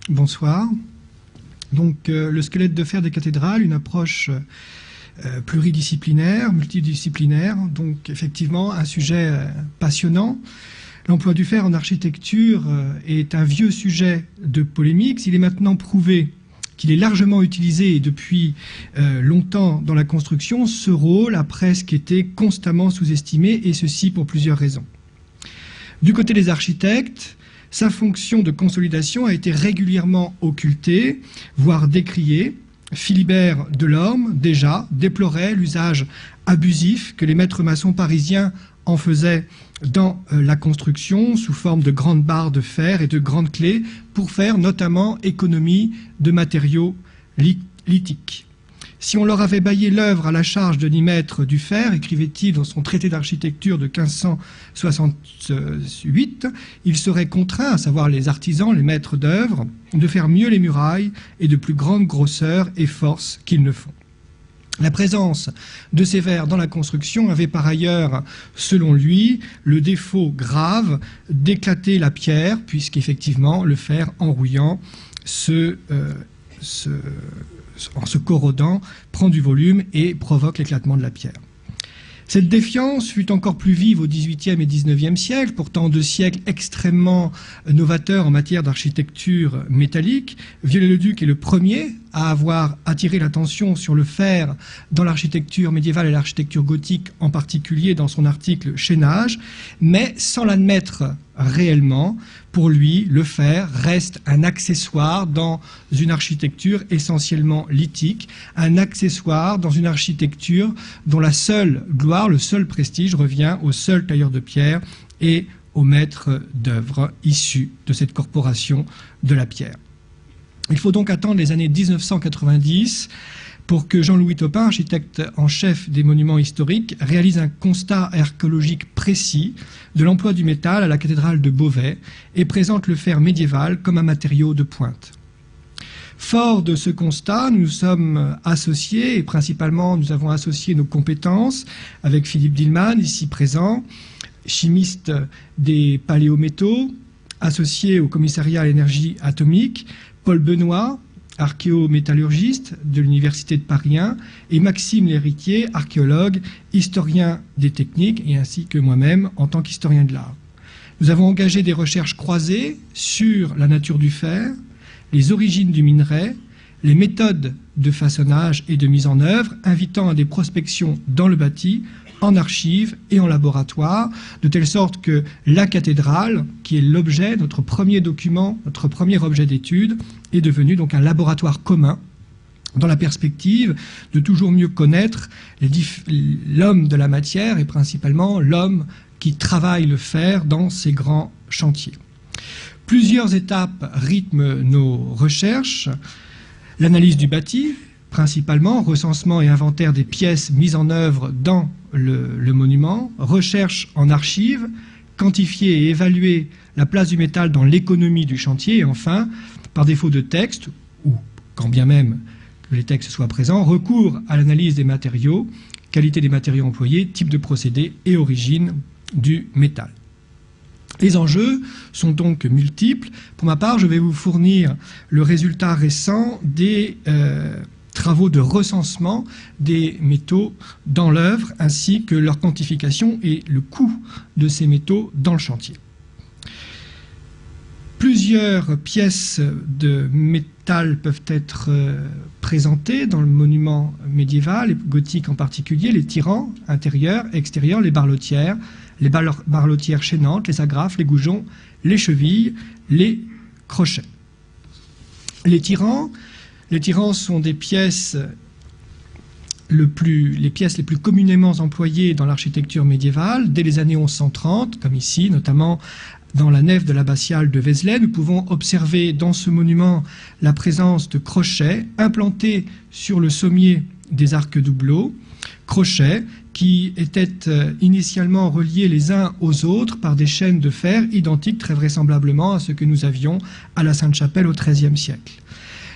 Bonsoir. Donc, le squelette de fer des cathédrales, une approche pluridisciplinaire, multidisciplinaire, donc effectivement un sujet passionnant. L'emploi du fer en architecture est un vieux sujet de polémique. S'il est maintenant prouvé qu'il est largement utilisé depuis longtemps dans la construction, ce rôle a presque été constamment sous-estimé, et ceci pour plusieurs raisons. Du côté des architectes, sa fonction de consolidation a été régulièrement occultée, voire décriée. Philibert Delorme, déjà, déplorait l'usage abusif que les maîtres maçons parisiens en faisaient dans la construction sous forme de grandes barres de fer et de grandes clés pour faire notamment économie de matériaux lithiques. Si on leur avait baillé l'œuvre à la charge de n'y mettre du fer, écrivait-il dans son traité d'architecture de 1568, ils seraient contraints, à savoir les artisans, les maîtres d'œuvre, de faire mieux les murailles et de plus grande grosseur et force qu'ils ne font. La présence de ces vers dans la construction avait par ailleurs, selon lui, le défaut grave d'éclater la pierre, puisqu'effectivement le fer en rouillant en se corrodant, prend du volume et provoque l'éclatement de la pierre. Cette défiance fut encore plus vive au XVIIIe et XIXe siècle, pourtant 2 siècles extrêmement novateurs en matière d'architecture métallique. Viollet-le-Duc est le premier à avoir attiré l'attention sur le fer dans l'architecture médiévale et l'architecture gothique, en particulier dans son article Chaînage, mais sans l'admettre réellement. Pour lui, le fer reste un accessoire dans une architecture essentiellement lithique, un accessoire dans une architecture dont la seule gloire, le seul prestige revient au seul tailleur de pierre et au maître d'œuvre issu de cette corporation de la pierre. Il faut donc attendre les années 1990 pour que Jean-Louis Topin, architecte en chef des monuments historiques, réalise un constat archéologique précis de l'emploi du métal à la cathédrale de Beauvais et présente le fer médiéval comme un matériau de pointe. Fort de ce constat, nous sommes associés, et principalement nous avons associé nos compétences avec Philippe Dillmann, ici présent, chimiste des paléométaux, associé au commissariat à l'énergie atomique, Paul Benoît, archéométallurgiste de l'Université de Paris 1, et Maxime L'Héritier, archéologue, historien des techniques, et ainsi que moi-même en tant qu'historien de l'art. Nous avons engagé des recherches croisées sur la nature du fer, les origines du minerai, les méthodes de façonnage et de mise en œuvre, invitant à des prospections dans le bâti, en archives et en laboratoire, de telle sorte que la cathédrale, qui est l'objet, notre premier document, notre premier objet d'étude, est devenue donc un laboratoire commun dans la perspective de toujours mieux connaître l'homme de la matière et principalement l'homme qui travaille le fer dans ces grands chantiers. Plusieurs étapes rythment nos recherches. L'analyse du bâti, principalement recensement et inventaire des pièces mises en œuvre dans le monument, recherche en archives, quantifier et évaluer la place du métal dans l'économie du chantier, et enfin, par défaut de texte, ou quand bien même que les textes soient présents, recours à l'analyse des matériaux, qualité des matériaux employés, type de procédé et origine du métal. Les enjeux sont donc multiples. Pour ma part, je vais vous fournir le résultat récent des travaux de recensement des métaux dans l'œuvre, ainsi que leur quantification et le coût de ces métaux dans le chantier. Plusieurs pièces de métal peuvent être présentées dans le monument médiéval, et gothique en particulier, les tirants intérieurs, extérieurs, les barlotières chaînantes, les agrafes, les goujons, les chevilles, les crochets. Les tirants sont des pièces les plus communément employées dans l'architecture médiévale dès les années 1130, comme ici, notamment dans la nef de l'abbatiale de Vézelay. Nous pouvons observer dans ce monument la présence de crochets implantés sur le sommier des arcs doubleaux, crochets qui étaient initialement reliés les uns aux autres par des chaînes de fer identiques très vraisemblablement à ce que nous avions à la Sainte-Chapelle au XIIIe siècle.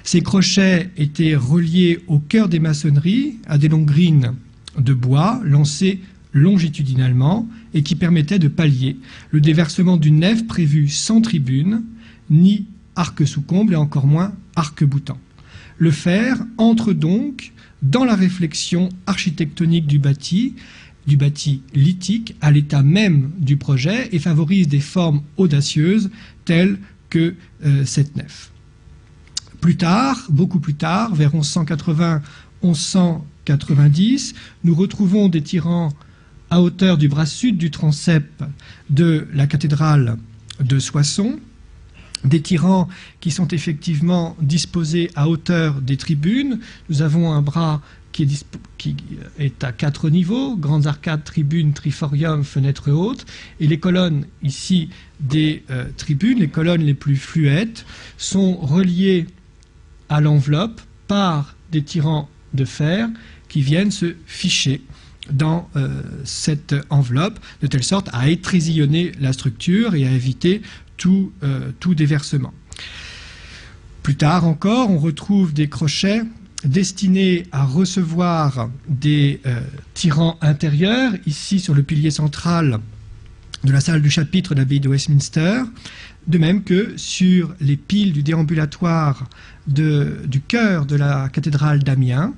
Ces crochets étaient reliés au cœur des maçonneries à des longues grines de bois lancées longitudinalement et qui permettaient de pallier le déversement d'une nef prévue sans tribune ni arc-sous-comble et encore moins arc-boutant. Le fer entre donc dans la réflexion architectonique du bâti lithique, à l'état même du projet, et favorise des formes audacieuses telles que cette nef. Plus tard, beaucoup plus tard, vers 1180-1190, nous retrouvons des tirants à hauteur du bras sud du transept de la cathédrale de Soissons, des tirants qui sont effectivement disposés à hauteur des tribunes. Nous avons un bras qui est à 4 niveaux, grandes arcades, tribunes, triforium, fenêtres hautes, et les colonnes ici des tribunes, les colonnes les plus fluettes, sont reliées à l'enveloppe par des tirants de fer qui viennent se ficher dans cette enveloppe, de telle sorte à étrésillonner la structure et à éviter tout déversement. Plus tard encore, on retrouve des crochets destinés à recevoir des tirants intérieurs, ici sur le pilier central de la salle du chapitre de l'abbaye de Westminster, de même que sur les piles du déambulatoire du chœur de la cathédrale d'Amiens.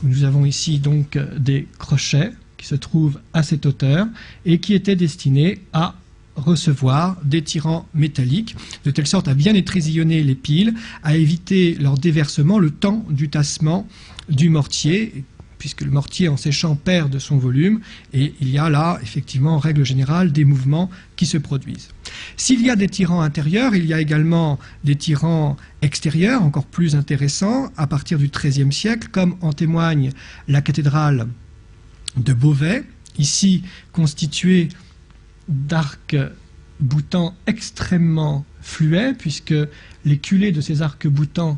Nous avons ici donc des crochets qui se trouvent à cette hauteur et qui étaient destinés à recevoir des tirants métalliques, de telle sorte à bien étrésillonner les piles, à éviter leur déversement le temps du tassement du mortier, puisque le mortier en séchant perd de son volume, et il y a là effectivement en règle générale des mouvements qui se produisent. S'il y a des tirants intérieurs, il y a également des tirants extérieurs encore plus intéressants à partir du XIIIe siècle, comme en témoigne la cathédrale de Beauvais, ici constituée d'arcs-boutants extrêmement fluets, puisque les culées de ces arcs-boutants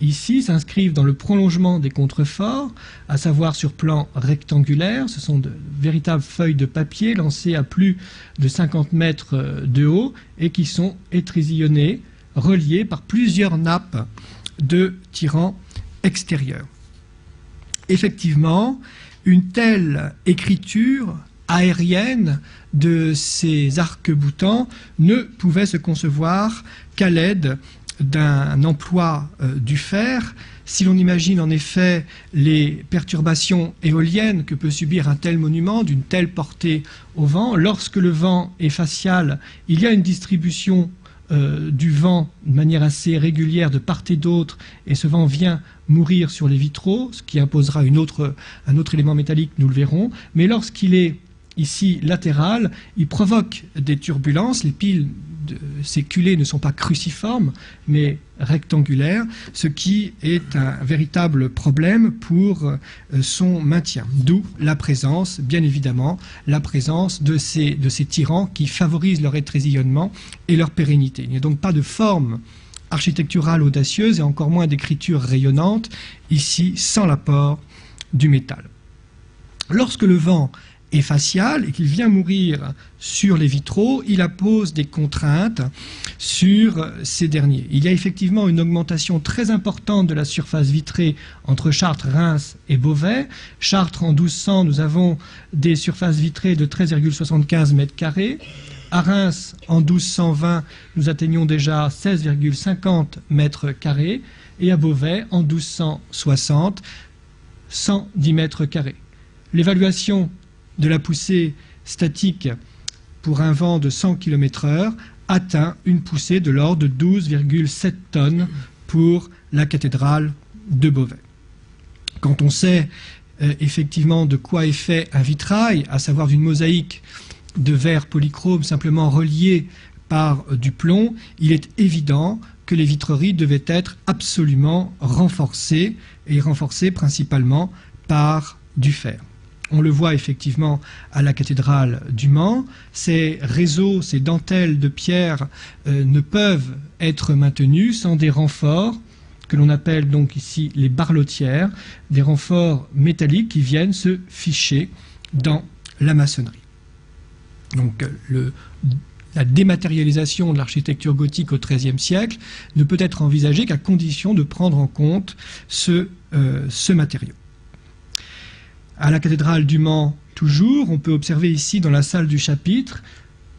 ici s'inscrivent dans le prolongement des contreforts, à savoir sur plan rectangulaire. Ce sont de véritables feuilles de papier lancées à plus de 50 mètres de haut et qui sont étrésillonnées, reliées par plusieurs nappes de tirants extérieurs. Effectivement, une telle écriture aérienne de ces arcs-boutants ne pouvait se concevoir qu'à l'aide d'un emploi du fer. Si l'on imagine en effet les perturbations éoliennes que peut subir un tel monument d'une telle portée au vent, lorsque le vent est facial, il y a une distribution du vent de manière assez régulière de part et d'autre, et ce vent vient mourir sur les vitraux, ce qui imposera un autre élément métallique, nous le verrons, mais lorsqu'il est ici latéral, il provoque des turbulences. Les piles de ces culées ne sont pas cruciformes, mais rectangulaires, ce qui est un véritable problème pour son maintien. D'où la présence, bien évidemment, la présence de ces tirants qui favorisent leur étrésillonnement et leur pérennité. Il n'y a donc pas de forme architecturale audacieuse et encore moins d'écriture rayonnante, ici sans l'apport du métal. Lorsque le vent est facial et qu'il vient mourir sur les vitraux, il impose des contraintes sur ces derniers. Il y a effectivement une augmentation très importante de la surface vitrée entre Chartres, Reims et Beauvais. Chartres, en 1200, nous avons des surfaces vitrées de 13,75 mètres carrés. À Reims, en 1220, nous atteignons déjà 16,50 mètres carrés. Et à Beauvais, en 1260, 110 mètres carrés. L'évaluation de la poussée statique pour un vent de 100 km/h atteint une poussée de l'ordre de 12,7 tonnes pour la cathédrale de Beauvais. Quand on sait effectivement de quoi est fait un vitrail, à savoir d'une mosaïque de verre polychrome simplement reliée par du plomb, il est évident que les vitreries devaient être absolument renforcées, et renforcées principalement par du fer. On le voit effectivement à la cathédrale du Mans. Ces réseaux, ces dentelles de pierre ne peuvent être maintenus sans des renforts que l'on appelle donc ici les barlotières, des renforts métalliques qui viennent se ficher dans la maçonnerie. Donc la dématérialisation de l'architecture gothique au XIIIe siècle ne peut être envisagée qu'à condition de prendre en compte ce matériau. À la cathédrale du Mans, toujours, on peut observer ici dans la salle du chapitre,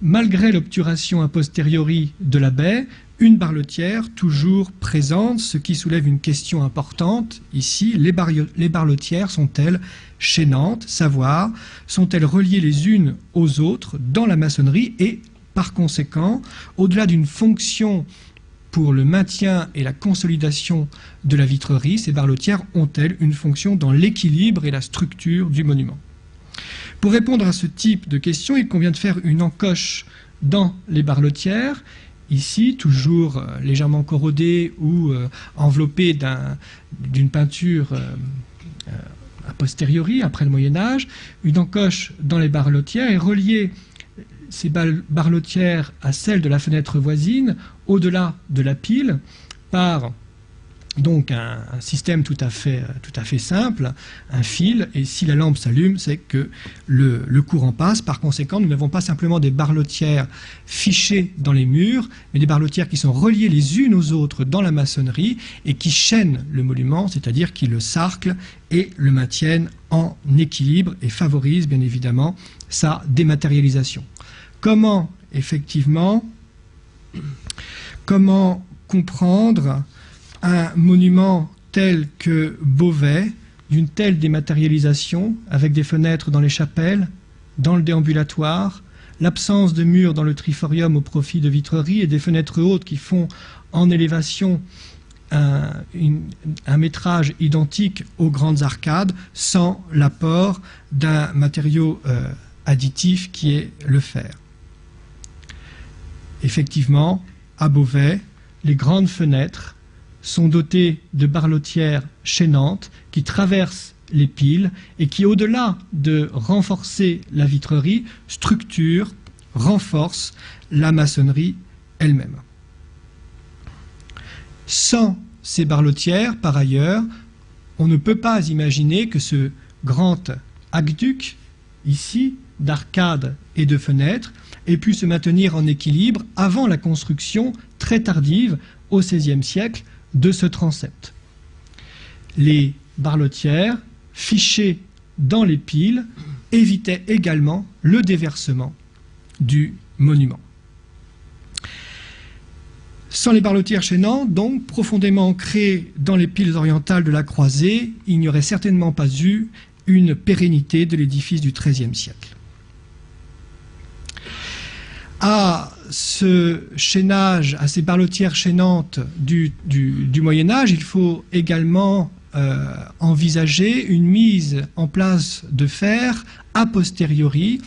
malgré l'obturation a posteriori de la baie, une barlotière toujours présente, ce qui soulève une question importante ici. Les barlotières sont-elles chaînantes, savoir, sont-elles reliées les unes aux autres dans la maçonnerie et, par conséquent, au-delà d'une fonction pour le maintien et la consolidation de la vitrerie, ces barlotières ont-elles une fonction dans l'équilibre et la structure du monument? Pour répondre à ce type de questions, il convient de faire une encoche dans les barlotières, ici, toujours légèrement corrodée ou enveloppée d'une peinture a posteriori, après le Moyen-Âge, une encoche dans les barlotières et relier ces barlotières à celles de la fenêtre voisine, au-delà de la pile, par donc un système tout à fait simple, un fil, et si la lampe s'allume, c'est que le courant passe. Par conséquent, nous n'avons pas simplement des barlotières fichées dans les murs, mais des barlotières qui sont reliées les unes aux autres dans la maçonnerie et qui chaînent le monument, c'est-à-dire qui le sarclent et le maintiennent en équilibre et favorisent bien évidemment sa dématérialisation. Comment comprendre un monument tel que Beauvais, d'une telle dématérialisation, avec des fenêtres dans les chapelles, dans le déambulatoire, l'absence de murs dans le triforium au profit de vitreries et des fenêtres hautes qui font en élévation un métrage identique aux grandes arcades, sans l'apport d'un matériau additif qui est le fer. Effectivement, à Beauvais, les grandes fenêtres sont dotées de barlotières chaînantes qui traversent les piles et qui, au-delà de renforcer la vitrerie, structurent, renforcent la maçonnerie elle-même. Sans ces barlotières, par ailleurs, on ne peut pas imaginer que ce grand aqueduc, ici, d'arcades et de fenêtres, ait pu se maintenir en équilibre avant la construction très tardive, au XVIe siècle, de ce transept. Les barlotières, fichées dans les piles, évitaient également le déversement du monument. Sans les barlotières chaînantes, donc profondément ancrées dans les piles orientales de la croisée, il n'y aurait certainement pas eu une pérennité de l'édifice du XIIIe siècle. À ce chaînage, à ces barlotières chaînantes du Moyen-Âge, il faut également envisager une mise en place de fer a posteriori,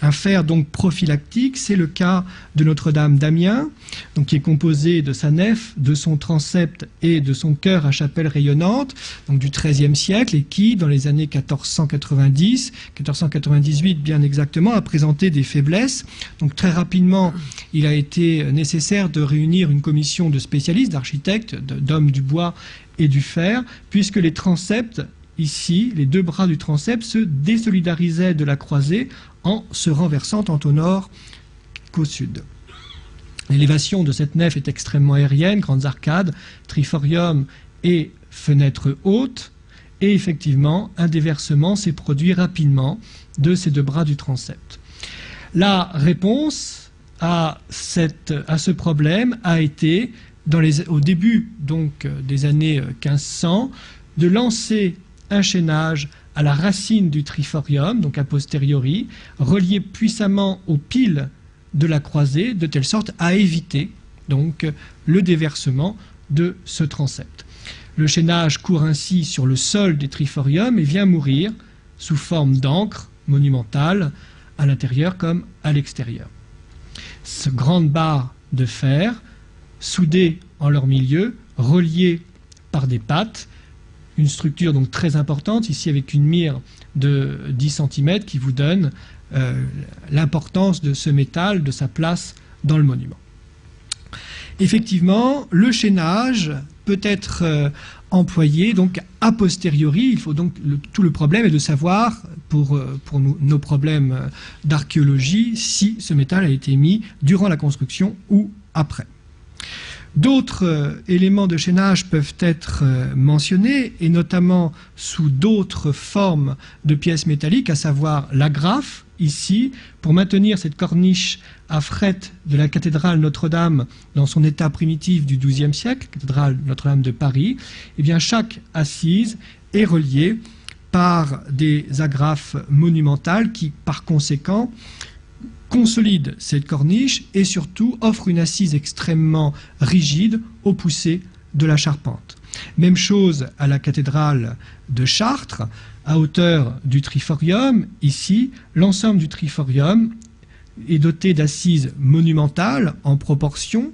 un fer donc prophylactique. C'est le cas de Notre-Dame d'Amiens, donc qui est composé de sa nef, de son transept et de son chœur à chapelle rayonnante, donc du XIIIe siècle, et qui, dans les années 1498 bien exactement, a présenté des faiblesses. Donc très rapidement, il a été nécessaire de réunir une commission de spécialistes, d'architectes, d'hommes du bois et du fer, puisque les transepts, ici, les deux bras du transept se désolidarisaient de la croisée en se renversant tant au nord qu'au sud. L'élévation de cette nef est extrêmement aérienne, grandes arcades, triforium et fenêtres hautes, et effectivement, un déversement s'est produit rapidement de ces deux bras du transept. La réponse à ce problème a été, au début donc, des années 1500, de lancer un chaînage à la racine du triforium, donc a posteriori, relié puissamment aux piles de la croisée, de telle sorte à éviter donc le déversement de ce transept. Le chaînage court ainsi sur le sol des triforiums et vient mourir sous forme d'ancre monumentale à l'intérieur comme à l'extérieur. Ces grandes barres de fer, soudées en leur milieu, reliées par des pattes, une structure donc très importante, ici avec une mire de 10 cm qui vous donne l'importance de ce métal, de sa place dans le monument. Effectivement, le chaînage peut être employé donc a posteriori. Il faut donc tout le problème est de savoir, pour nos problèmes d'archéologie, si ce métal a été mis durant la construction ou après. D'autres éléments de chaînage peuvent être mentionnés, et notamment sous d'autres formes de pièces métalliques, à savoir l'agrafe, ici pour maintenir cette corniche à frettes de la cathédrale Notre-Dame dans son état primitif du XIIe siècle, cathédrale Notre-Dame de Paris. Eh bien, chaque assise est reliée par des agrafes monumentales qui, par conséquent, consolident cette corniche et surtout offrent une assise extrêmement rigide au poussé de la charpente. Même chose à la cathédrale de Chartres, à hauteur du triforium. Ici, l'ensemble du triforium est doté d'assises monumentales en proportion,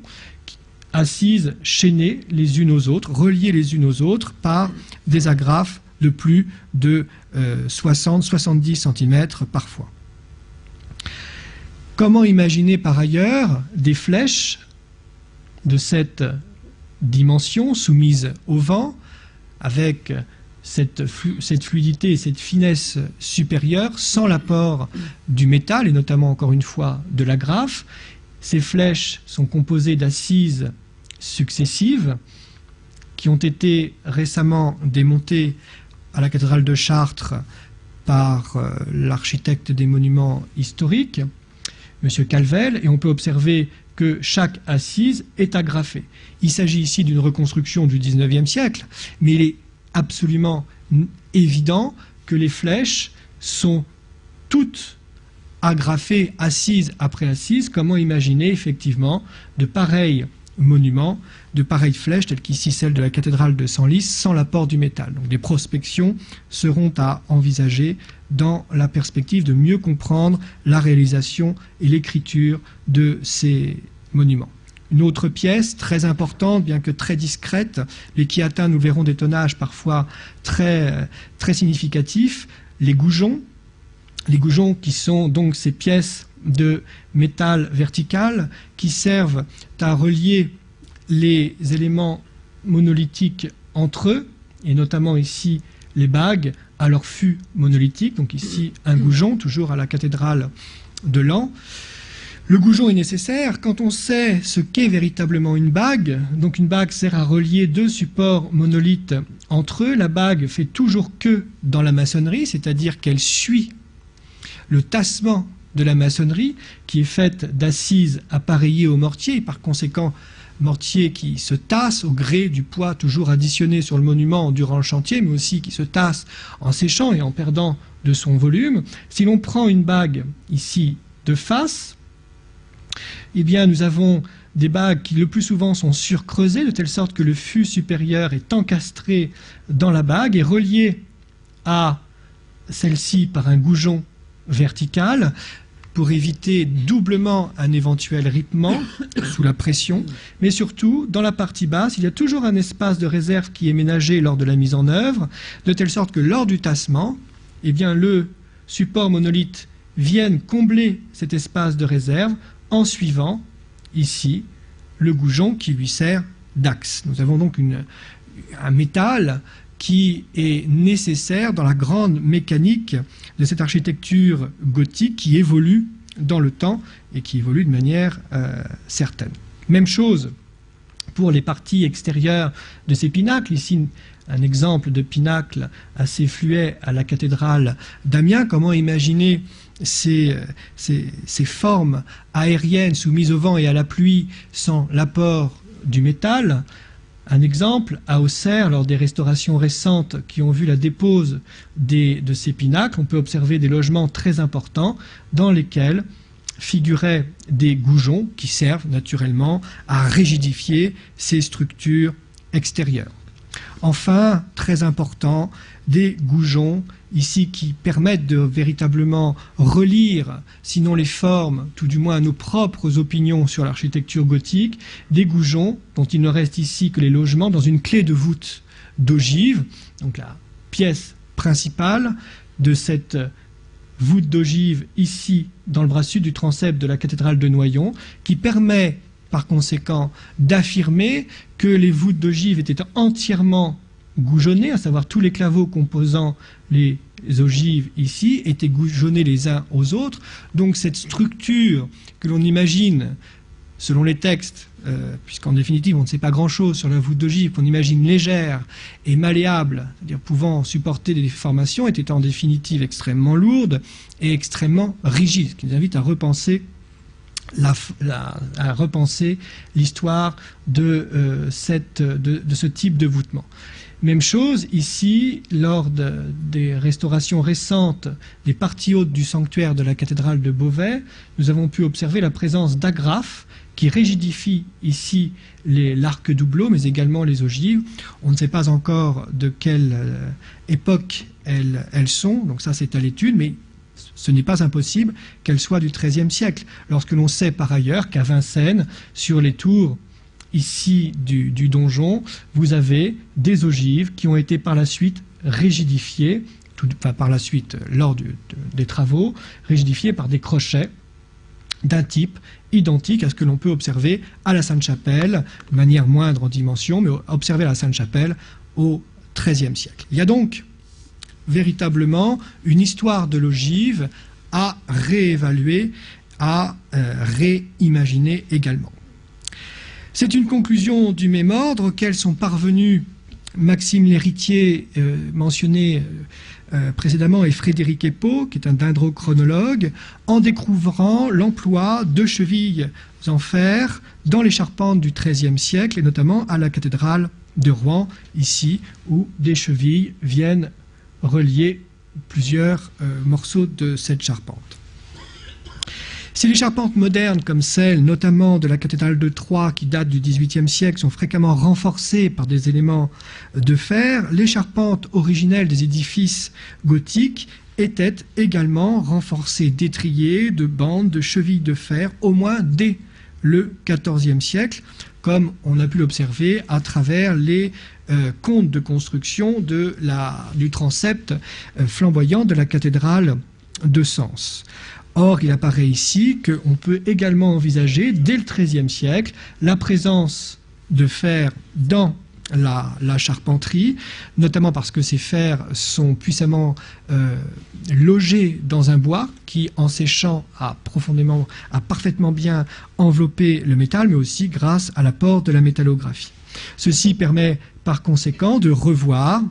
assises chaînées les unes aux autres, reliées les unes aux autres par des agrafes de plus de 60-70 cm parfois. Comment imaginer par ailleurs des flèches de cette dimension soumises au vent, avec cette fluidité et cette finesse supérieure, sans l'apport du métal, et notamment encore une fois de l'agrafe? Ces flèches sont composées d'assises successives qui ont été récemment démontées à la cathédrale de Chartres par l'architecte des monuments historiques, M. Calvel, et on peut observer que chaque assise est agrafée. Il s'agit ici d'une reconstruction du XIXe siècle, mais il est absolument évident que les flèches sont toutes agrafées, assise après assise. Comment imaginer effectivement de pareils monuments, de pareilles flèches, telles qu'ici celle de la cathédrale de Senlis, sans l'apport du métal? Donc des prospections seront à envisager dans la perspective de mieux comprendre la réalisation et l'écriture de ces monuments. Une autre pièce très importante, bien que très discrète, mais qui atteint, nous verrons, des tonnages parfois très significatifs, les goujons. Les goujons qui sont donc ces pièces de métal vertical qui servent à relier les éléments monolithiques entre eux, et notamment ici les bagues à leur fût monolithique. Donc ici un goujon, toujours à la cathédrale de Laon. Le goujon est nécessaire quand on sait ce qu'est véritablement une bague. Donc une bague sert à relier deux supports monolithes entre eux. La bague fait toujours queue dans la maçonnerie, c'est-à-dire qu'elle suit le tassement de la maçonnerie, qui est faite d'assises appareillées au mortier, et par conséquent mortier qui se tasse au gré du poids toujours additionné sur le monument durant le chantier, mais aussi qui se tasse en séchant et en perdant de son volume. Si l'on prend une bague ici de face, eh bien nous avons des bagues qui le plus souvent sont surcreusées, de telle sorte que le fût supérieur est encastré dans la bague et relié à celle-ci par un goujon vertical, pour éviter doublement un éventuel ripement sous la pression, mais surtout, dans la partie basse, il y a toujours un espace de réserve qui est ménagé lors de la mise en œuvre, de telle sorte que lors du tassement, eh bien, le support monolithe vienne combler cet espace de réserve en suivant, ici, le goujon qui lui sert d'axe. Nous avons donc un métal qui est nécessaire dans la grande mécanique de cette architecture gothique qui évolue dans le temps et qui évolue de manière certaine. Même chose pour les parties extérieures de ces pinacles. Ici, un exemple de pinacle assez fluet à la cathédrale d'Amiens. Comment imaginer ces formes aériennes soumises au vent et à la pluie sans l'apport du métal? Un exemple, à Auxerre, lors des restaurations récentes qui ont vu la dépose de ces pinacles, on peut observer des logements très importants dans lesquels figuraient des goujons qui servent naturellement à rigidifier ces structures extérieures. Enfin, très important, des goujons ici qui permettent de véritablement relire, sinon les formes, tout du moins nos propres opinions sur l'architecture gothique, des goujons dont il ne reste ici que les logements dans une clé de voûte d'ogive, donc la pièce principale de cette voûte d'ogive ici dans le bras sud du transept de la cathédrale de Noyon, qui permet par conséquent d'affirmer que les voûtes d'ogive étaient entièrement goujonnées, à savoir tous les claveaux composant les ogives ici étaient goujonnés les uns aux autres. Donc cette structure que l'on imagine selon les textes, puisqu'en définitive on ne sait pas grand-chose sur la voûte d'ogive, qu'on imagine légère et malléable, c'est-à-dire pouvant supporter des déformations, était en définitive extrêmement lourde et extrêmement rigide, ce qui nous invite à repenser l'histoire de ce type de voûtement. Même chose ici, lors des restaurations récentes des parties hautes du sanctuaire de la cathédrale de Beauvais, nous avons pu observer la présence d'agrafes qui rigidifient ici l'arc doubleau, mais également les ogives. On ne sait pas encore de quelle époque elles sont, donc ça c'est à l'étude, mais ce n'est pas impossible qu'elles soient du XIIIe siècle, lorsque l'on sait par ailleurs qu'à Vincennes, sur les tours ici du donjon, vous avez des ogives qui ont été par la suite rigidifiées, par la suite, lors des travaux, rigidifiées par des crochets d'un type identique à ce que l'on peut observer à la Sainte-Chapelle, de manière moindre en dimension, mais observer à la Sainte-Chapelle au XIIIe siècle. Il y a donc véritablement une histoire de l'ogive à réévaluer, à réimaginer également. C'est une conclusion du même ordre auquel sont parvenus Maxime L'Héritier, mentionné précédemment, et Frédéric Épault, qui est un dendrochronologue, en découvrant l'emploi de chevilles en fer dans les charpentes du XIIIe siècle, et notamment à la cathédrale de Rouen, ici, où des chevilles viennent relier plusieurs morceaux de cette charpente. Si les charpentes modernes, comme celles notamment de la cathédrale de Troyes, qui datent du XVIIIe siècle, sont fréquemment renforcées par des éléments de fer, les charpentes originelles des édifices gothiques étaient également renforcées d'étriers, de bandes, de chevilles de fer, au moins dès le XIVe siècle, comme on a pu l'observer à travers les comptes de construction du transept flamboyant de la cathédrale de Sens. Or, il apparaît ici qu'on peut également envisager, dès le XIIIe siècle, la présence de fer dans la charpenterie, notamment parce que ces fers sont puissamment logés dans un bois qui, en séchant, a parfaitement bien enveloppé le métal, mais aussi grâce à l'apport de la métallographie. Ceci permet par conséquent de revoir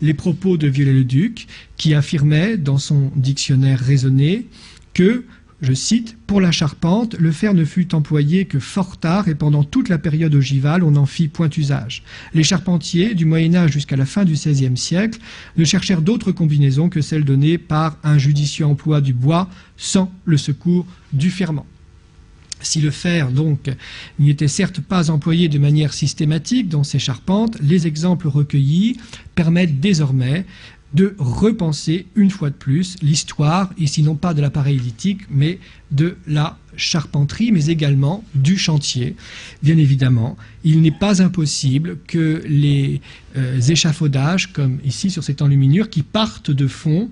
les propos de Viollet-le-Duc, qui affirmait dans son dictionnaire raisonné que, je cite, « Pour la charpente, le fer ne fut employé que fort tard et pendant toute la période ogivale, on n'en fit point usage. Les charpentiers, du Moyen-Âge jusqu'à la fin du XVIe siècle, ne cherchèrent d'autres combinaisons que celles données par un judicieux emploi du bois sans le secours du ferment. » Si le fer, donc, n'y était certes pas employé de manière systématique dans ces charpentes, les exemples recueillis permettent désormais de repenser une fois de plus l'histoire, ici non pas de l'appareil lithique, mais de la charpenterie, mais également du chantier. Bien évidemment, il n'est pas impossible que les échafaudages, comme ici sur cette enluminure, qui partent de fond,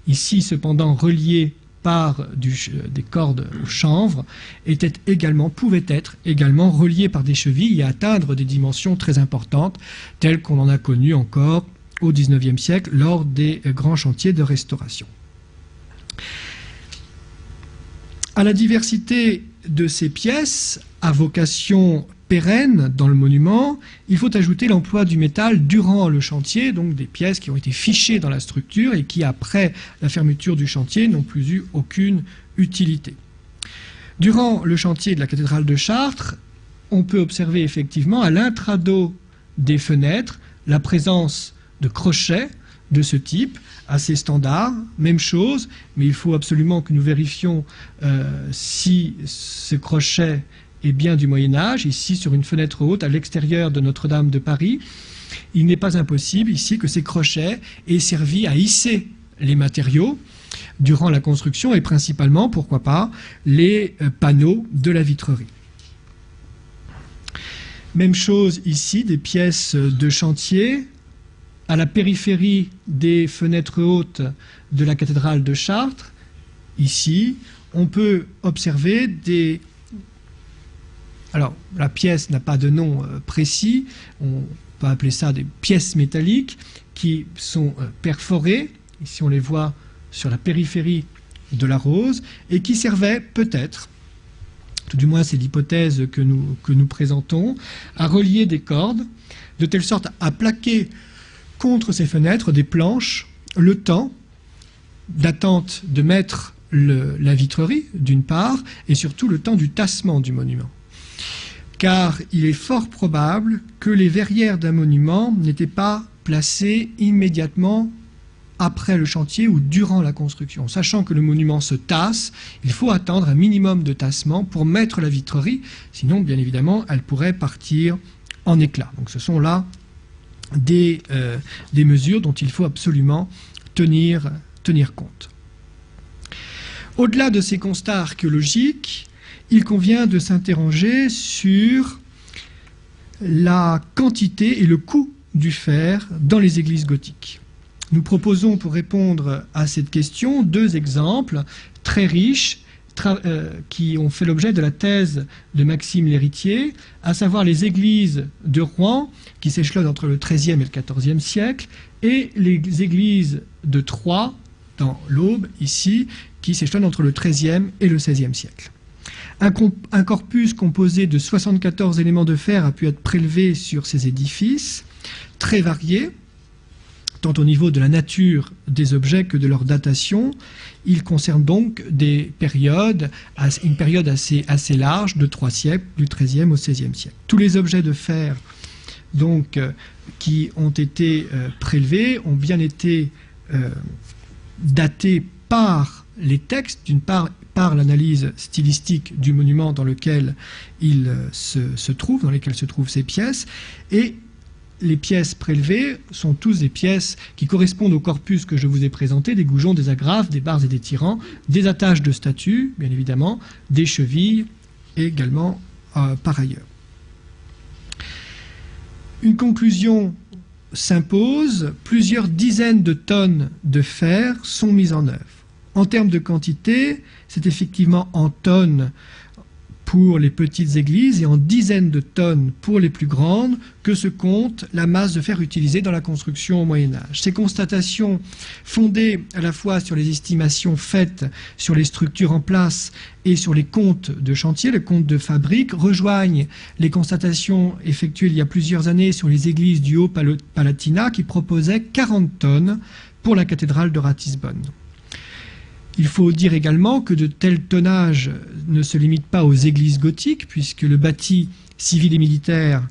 ici cependant reliés par des cordes au chanvre, pouvaient être également reliés par des chevilles et atteindre des dimensions très importantes, telles qu'on en a connu encore au XIXe siècle lors des grands chantiers de restauration. À la diversité de ces pièces, à vocation pérenne dans le monument, il faut ajouter l'emploi du métal durant le chantier, donc des pièces qui ont été fichées dans la structure et qui, après la fermeture du chantier, n'ont plus eu aucune utilité. Durant le chantier de la cathédrale de Chartres, on peut observer effectivement à l'intrado des fenêtres la présence de crochets de ce type, assez standard, même chose, mais il faut absolument que nous vérifions si ce crochet est bien du Moyen-Âge. Ici, sur une fenêtre haute, à l'extérieur de Notre-Dame de Paris, il n'est pas impossible ici que ces crochets aient servi à hisser les matériaux durant la construction et principalement, pourquoi pas, les panneaux de la vitrerie. Même chose ici, des pièces de chantier à la périphérie des fenêtres hautes de la cathédrale de Chartres. Ici, on peut observer des... Alors, la pièce n'a pas de nom précis, on peut appeler ça des pièces métalliques qui sont perforées, ici on les voit sur la périphérie de la rose, et qui servaient peut-être tout du moins c'est l'hypothèse que nous présentons, à relier des cordes, de telle sorte à plaquer contre ces fenêtres des planches le temps d'attente de mettre la vitrerie, d'une part, et surtout le temps du tassement du monument. Car il est fort probable que les verrières d'un monument n'étaient pas placées immédiatement après le chantier ou durant la construction. Sachant que le monument se tasse, il faut attendre un minimum de tassement pour mettre la vitrerie, sinon, bien évidemment, elle pourrait partir en éclats. Donc ce sont là des mesures dont il faut absolument tenir compte. Au-delà de ces constats archéologiques, il convient de s'interroger sur la quantité et le coût du fer dans les églises gothiques. Nous proposons pour répondre à cette question 2 exemples très riches qui ont fait l'objet de la thèse de Maxime l'Héritier, à savoir les églises de Rouen qui s'échelonnent entre le XIIIe et le XIVe siècle et les églises de Troyes dans l'Aube ici qui s'échelonnent entre le XIIIe et le XVIe siècle. Un corpus composé de 74 éléments de fer a pu être prélevé sur ces édifices, très variés, tant au niveau de la nature des objets que de leur datation. Il concerne donc une période assez large de 3 siècles, du XIIIe au XVIe siècle. Tous les objets de fer donc, qui ont été prélevés ont bien été datés par les textes, d'une part par l'analyse stylistique du monument dans lequel il se trouve, dans lesquelles se trouvent ces pièces, et les pièces prélevées sont tous des pièces qui correspondent au corpus que je vous ai présenté, des goujons, des agrafes, des barres et des tirants, des attaches de statues, bien évidemment, des chevilles également par ailleurs. Une conclusion s'impose, plusieurs dizaines de tonnes de fer sont mises en œuvre. En termes de quantité, c'est effectivement en tonnes pour les petites églises et en dizaines de tonnes pour les plus grandes que se compte la masse de fer utilisée dans la construction au Moyen-Âge. Ces constatations, fondées à la fois sur les estimations faites sur les structures en place et sur les comptes de chantier, les comptes de fabrique, rejoignent les constatations effectuées il y a plusieurs années sur les églises du Haut-Palatinat qui proposaient 40 tonnes pour la cathédrale de Ratisbonne. Il faut dire également que de tels tonnages ne se limitent pas aux églises gothiques, puisque le bâti civil et militaire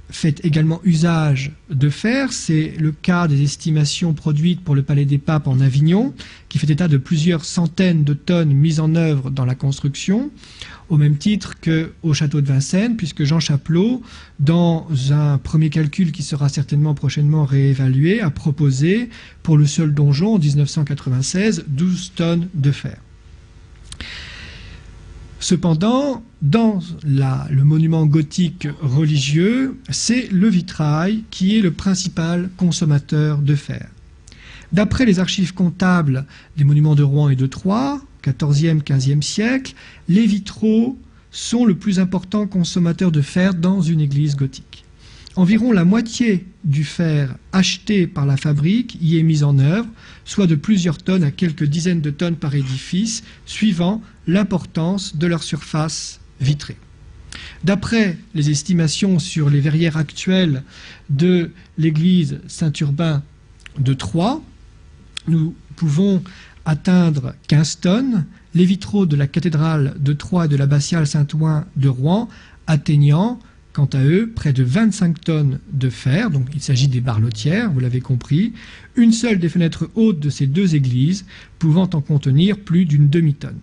fait également usage de fer. C'est le cas des estimations produites pour le Palais des Papes en Avignon, qui fait état de plusieurs centaines de tonnes mises en œuvre dans la construction, au même titre qu'au château de Vincennes, puisque Jean Chapelot, dans un premier calcul qui sera certainement prochainement réévalué, a proposé pour le seul donjon en 1996 12 tonnes de fer. Cependant, dans le monument gothique religieux, c'est le vitrail qui est le principal consommateur de fer. D'après les archives comptables des monuments de Rouen et de Troyes, 14e, 15e siècle, les vitraux sont le plus important consommateur de fer dans une église gothique. Environ la moitié du fer acheté par la fabrique y est mise en œuvre, soit de plusieurs tonnes à quelques dizaines de tonnes par édifice, suivant l'importance de leur surface vitrée. D'après les estimations sur les verrières actuelles de l'église Saint-Urbain de Troyes, nous pouvons atteindre 15 tonnes, les vitraux de la cathédrale de Troyes et de l'abbatiale Saint-Ouen de Rouen atteignant, quant à eux, près de 25 tonnes de fer, donc il s'agit des barlotières, vous l'avez compris, une seule des fenêtres hautes de ces 2 églises pouvant en contenir plus d'une demi-tonne.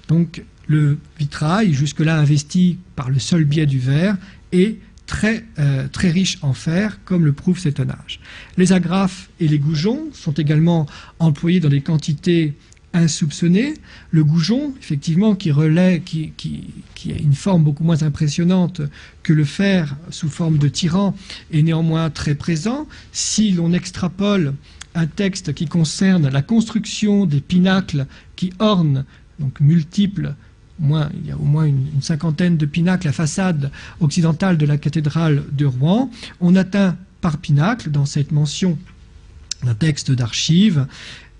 Donc le vitrail, jusque-là investi par le seul biais du verre, est très riche en fer, comme le prouve ces tonnages. Les agrafes et les goujons sont également employés dans des quantités insoupçonnées. Le goujon, effectivement, qui a une forme beaucoup moins impressionnante que le fer sous forme de tirant, est néanmoins très présent. Si l'on extrapole un texte qui concerne la construction des pinacles qui ornent, donc multiples, il y a au moins une cinquantaine de pinacles à façade occidentale de la cathédrale de Rouen, on atteint par pinacle, dans cette mention d'un texte d'archives,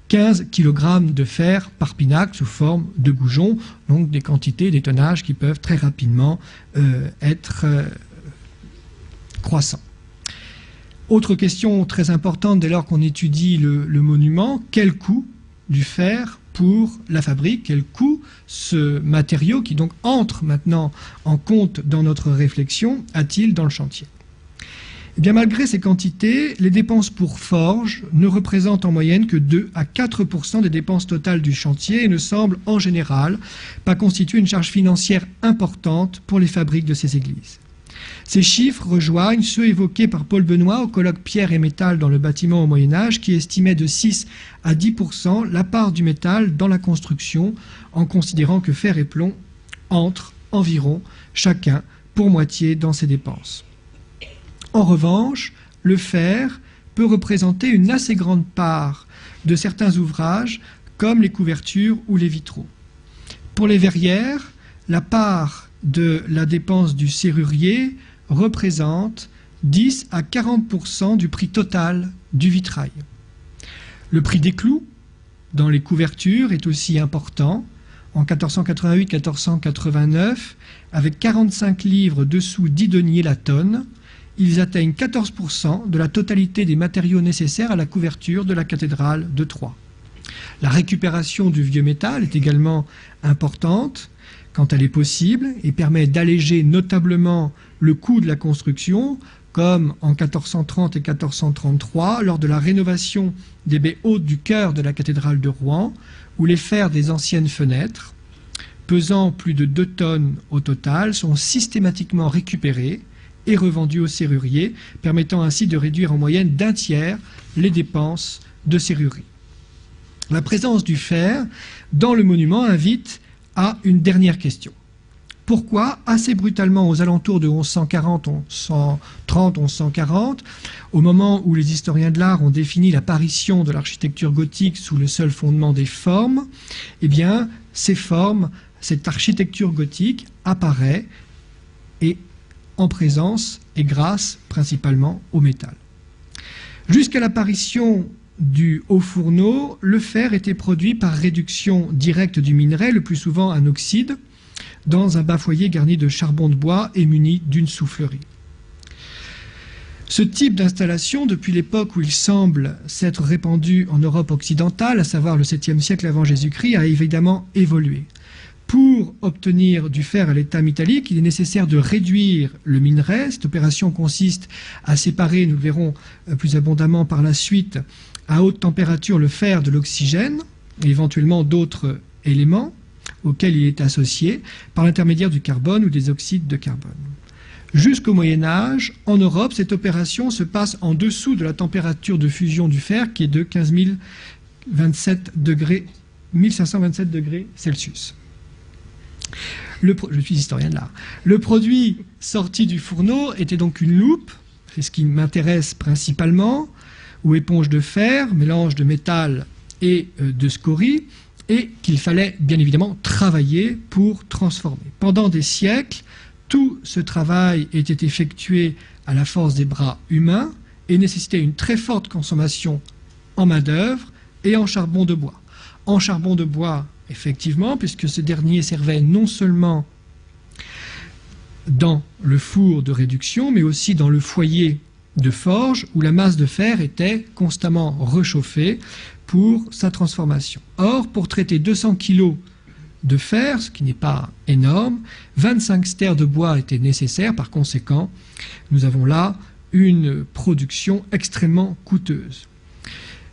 15 kg de fer par pinacle sous forme de goujon, donc des quantités, des tonnages qui peuvent très rapidement être croissants. Autre question très importante dès lors qu'on étudie le monument, quel coût du fer pour la fabrique, quel coût ce matériau qui donc entre maintenant en compte dans notre réflexion a-t-il dans le chantier? Eh bien, malgré ces quantités, les dépenses pour forge ne représentent en moyenne que 2 à 4% des dépenses totales du chantier et ne semblent en général pas constituer une charge financière importante pour les fabriques de ces églises. Ces chiffres rejoignent ceux évoqués par Paul Benoît au colloque Pierre et métal dans le bâtiment au Moyen-Âge qui estimait de 6 à 10% la part du métal dans la construction en considérant que fer et plomb entrent environ chacun pour moitié dans ces dépenses. En revanche, le fer peut représenter une assez grande part de certains ouvrages comme les couvertures ou les vitraux. Pour les verrières, la part de la dépense du serrurier représente 10 à 40% du prix total du vitrail. Le prix des clous dans les couvertures est aussi important. En 1488-1489, avec 45 livres dessous 10 deniers la tonne, ils atteignent 14% de la totalité des matériaux nécessaires à la couverture de la cathédrale de Troyes. La récupération du vieux métal est également importante quand elle est possible et permet d'alléger notablement le coût de la construction, comme en 1430 et 1433, lors de la rénovation des baies hautes du chœur de la cathédrale de Rouen, où les fers des anciennes fenêtres, pesant plus de 2 tonnes au total, sont systématiquement récupérés et revendus aux serruriers, permettant ainsi de réduire en moyenne d'1 tiers les dépenses de serrurerie. La présence du fer dans le monument invite à une dernière question. Pourquoi, assez brutalement aux alentours de 1140, 1130, 1140, au moment où les historiens de l'art ont défini l'apparition de l'architecture gothique sous le seul fondement des formes, eh bien, ces formes, cette architecture gothique apparaît et en présence et grâce principalement au métal. Jusqu'à l'apparition du haut fourneau, le fer était produit par réduction directe du minerai, le plus souvent un oxyde, dans un bas-foyer garni de charbon de bois et muni d'une soufflerie. Ce type d'installation, depuis l'époque où il semble s'être répandu en Europe occidentale, à savoir le 7e siècle avant Jésus-Christ, a évidemment évolué. Pour obtenir du fer à l'état métallique, il est nécessaire de réduire le minerai. Cette opération consiste à séparer, nous le verrons plus abondamment par la suite, à haute température le fer de l'oxygène et éventuellement d'autres éléments auxquels il est associé par l'intermédiaire du carbone ou des oxydes de carbone. Jusqu'au Moyen-Âge, en Europe, cette opération se passe en dessous de la température de fusion du fer qui est de 1527 degrés Celsius. Je suis historien de l'art. Le produit sorti du fourneau était donc une loupe, c'est ce qui m'intéresse principalement, ou éponge de fer, mélange de métal et de scorie, et qu'il fallait bien évidemment travailler pour transformer. Pendant des siècles, tout ce travail était effectué à la force des bras humains et nécessitait une très forte consommation en main-d'œuvre et en charbon de bois. En charbon de bois, effectivement, puisque ce dernier servait non seulement dans le four de réduction, mais aussi dans le foyer de forge, où la masse de fer était constamment réchauffée pour sa transformation. Or, pour traiter 200 kg de fer, ce qui n'est pas énorme, 25 stères de bois étaient nécessaires. Par conséquent, nous avons là une production extrêmement coûteuse.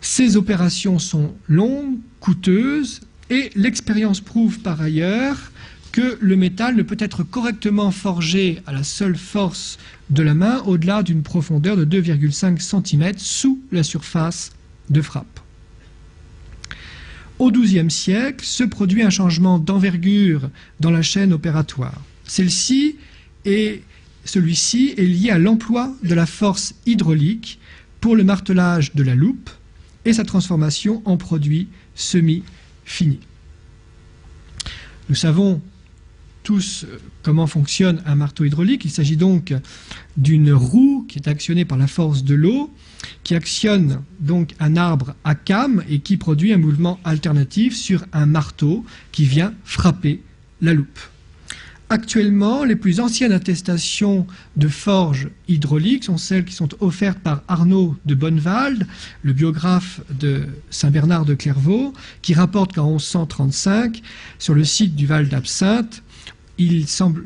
Ces opérations sont longues, coûteuses, et l'expérience prouve par ailleurs que le métal ne peut être correctement forgé à la seule force de la main au-delà d'une profondeur de 2,5 cm sous la surface de frappe. Au XIIe siècle se produit un changement d'envergure dans la chaîne opératoire. Celui-ci est lié à l'emploi de la force hydraulique pour le martelage de la loupe et sa transformation en produit semi-fini. Nous savons tous comment fonctionne un marteau hydraulique. Il s'agit donc d'une roue qui est actionnée par la force de l'eau, qui actionne donc un arbre à cames et qui produit un mouvement alternatif sur un marteau qui vient frapper la loupe. Actuellement, les plus anciennes attestations de forges hydrauliques sont celles qui sont offertes par Arnaud de Bonnevalde, le biographe de Saint-Bernard de Clairvaux, qui rapporte qu'en 1135, sur le site du Val d'Absinthe, il semble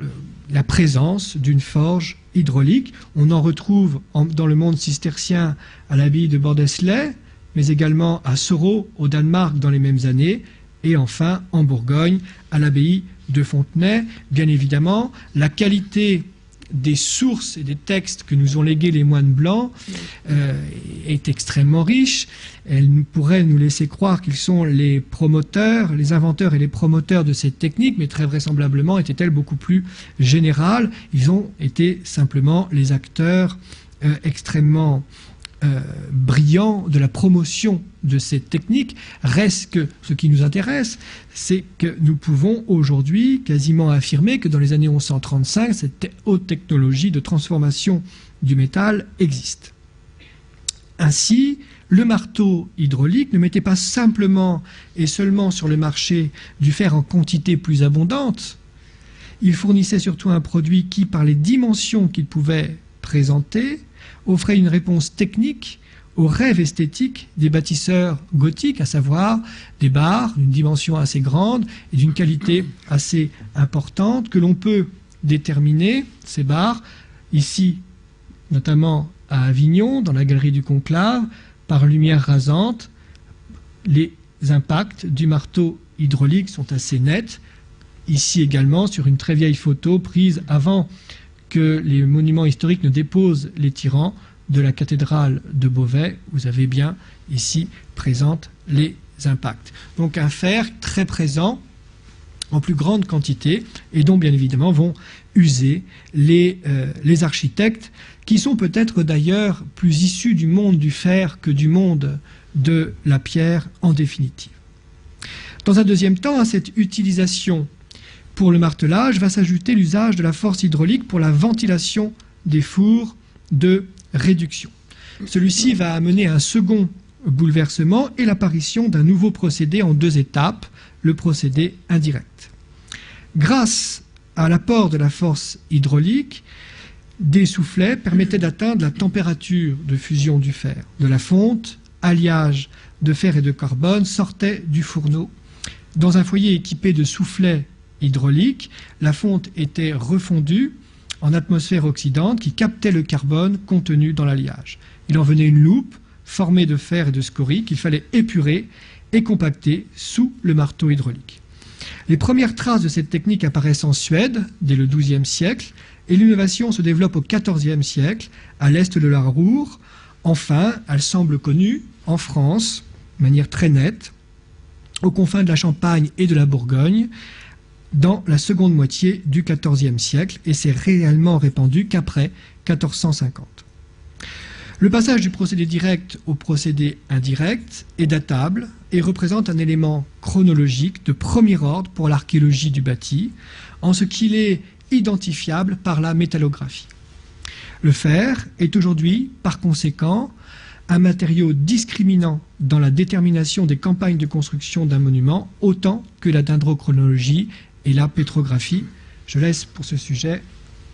la présence d'une forge hydraulique. On en retrouve dans le monde cistercien à l'abbaye de Bordesley, mais également à Soro, au Danemark, dans les mêmes années, et enfin en Bourgogne, à l'abbaye de Fontenay. Bien évidemment, la qualité des sources et des textes que nous ont légués les moines blancs est extrêmement riche. Elle pourrait nous laisser croire qu'ils sont les promoteurs, les inventeurs et les promoteurs de cette technique, mais très vraisemblablement était-elle beaucoup plus générale. Ils ont été simplement les acteurs extrêmement brillant de la promotion de cette technique. Reste que ce qui nous intéresse, c'est que nous pouvons aujourd'hui quasiment affirmer que dans les années 1135, cette haute technologie de transformation du métal existe. Ainsi, le marteau hydraulique ne mettait pas simplement et seulement sur le marché du fer en quantité plus abondante. Il fournissait surtout un produit qui, par les dimensions qu'il pouvait présenter, offrait une réponse technique aux rêves esthétiques des bâtisseurs gothiques, à savoir des barres d'une dimension assez grande et d'une qualité assez importante que l'on peut déterminer, ces barres, ici notamment à Avignon, dans la galerie du Conclave, par lumière rasante. Les impacts du marteau hydraulique sont assez nets. Ici également, sur une très vieille photo prise avant que les monuments historiques ne déposent les tyrans de la cathédrale de Beauvais. Vous avez bien ici présente les impacts. Donc un fer très présent en plus grande quantité et dont bien évidemment vont user les architectes qui sont peut-être d'ailleurs plus issus du monde du fer que du monde de la pierre en définitive. Dans un deuxième temps, à cette utilisation pour le martelage va s'ajouter l'usage de la force hydraulique pour la ventilation des fours de réduction. Celui-ci va amener un second bouleversement et l'apparition d'un nouveau procédé en deux étapes, le procédé indirect. Grâce à l'apport de la force hydraulique, des soufflets permettaient d'atteindre la température de fusion du fer. De la fonte, alliage de fer et de carbone sortait du fourneau. Dans un foyer équipé de soufflets hydraulique, la fonte était refondue en atmosphère oxydante qui captait le carbone contenu dans l'alliage. Il en venait une loupe formée de fer et de scorie qu'il fallait épurer et compacter sous le marteau hydraulique. Les premières traces de cette technique apparaissent en Suède dès le XIIe siècle et l'innovation se développe au XIVe siècle à l'est de la Ruhr. Enfin, elle semble connue en France, de manière très nette, aux confins de la Champagne et de la Bourgogne, dans la seconde moitié du XIVe siècle, et s'est réellement répandu qu'après 1450. Le passage du procédé direct au procédé indirect est datable et représente un élément chronologique de premier ordre pour l'archéologie du bâti, en ce qu'il est identifiable par la métallographie. Le fer est aujourd'hui, par conséquent, un matériau discriminant dans la détermination des campagnes de construction d'un monument, autant que la dendrochronologie et la pétrographie. Je laisse pour ce sujet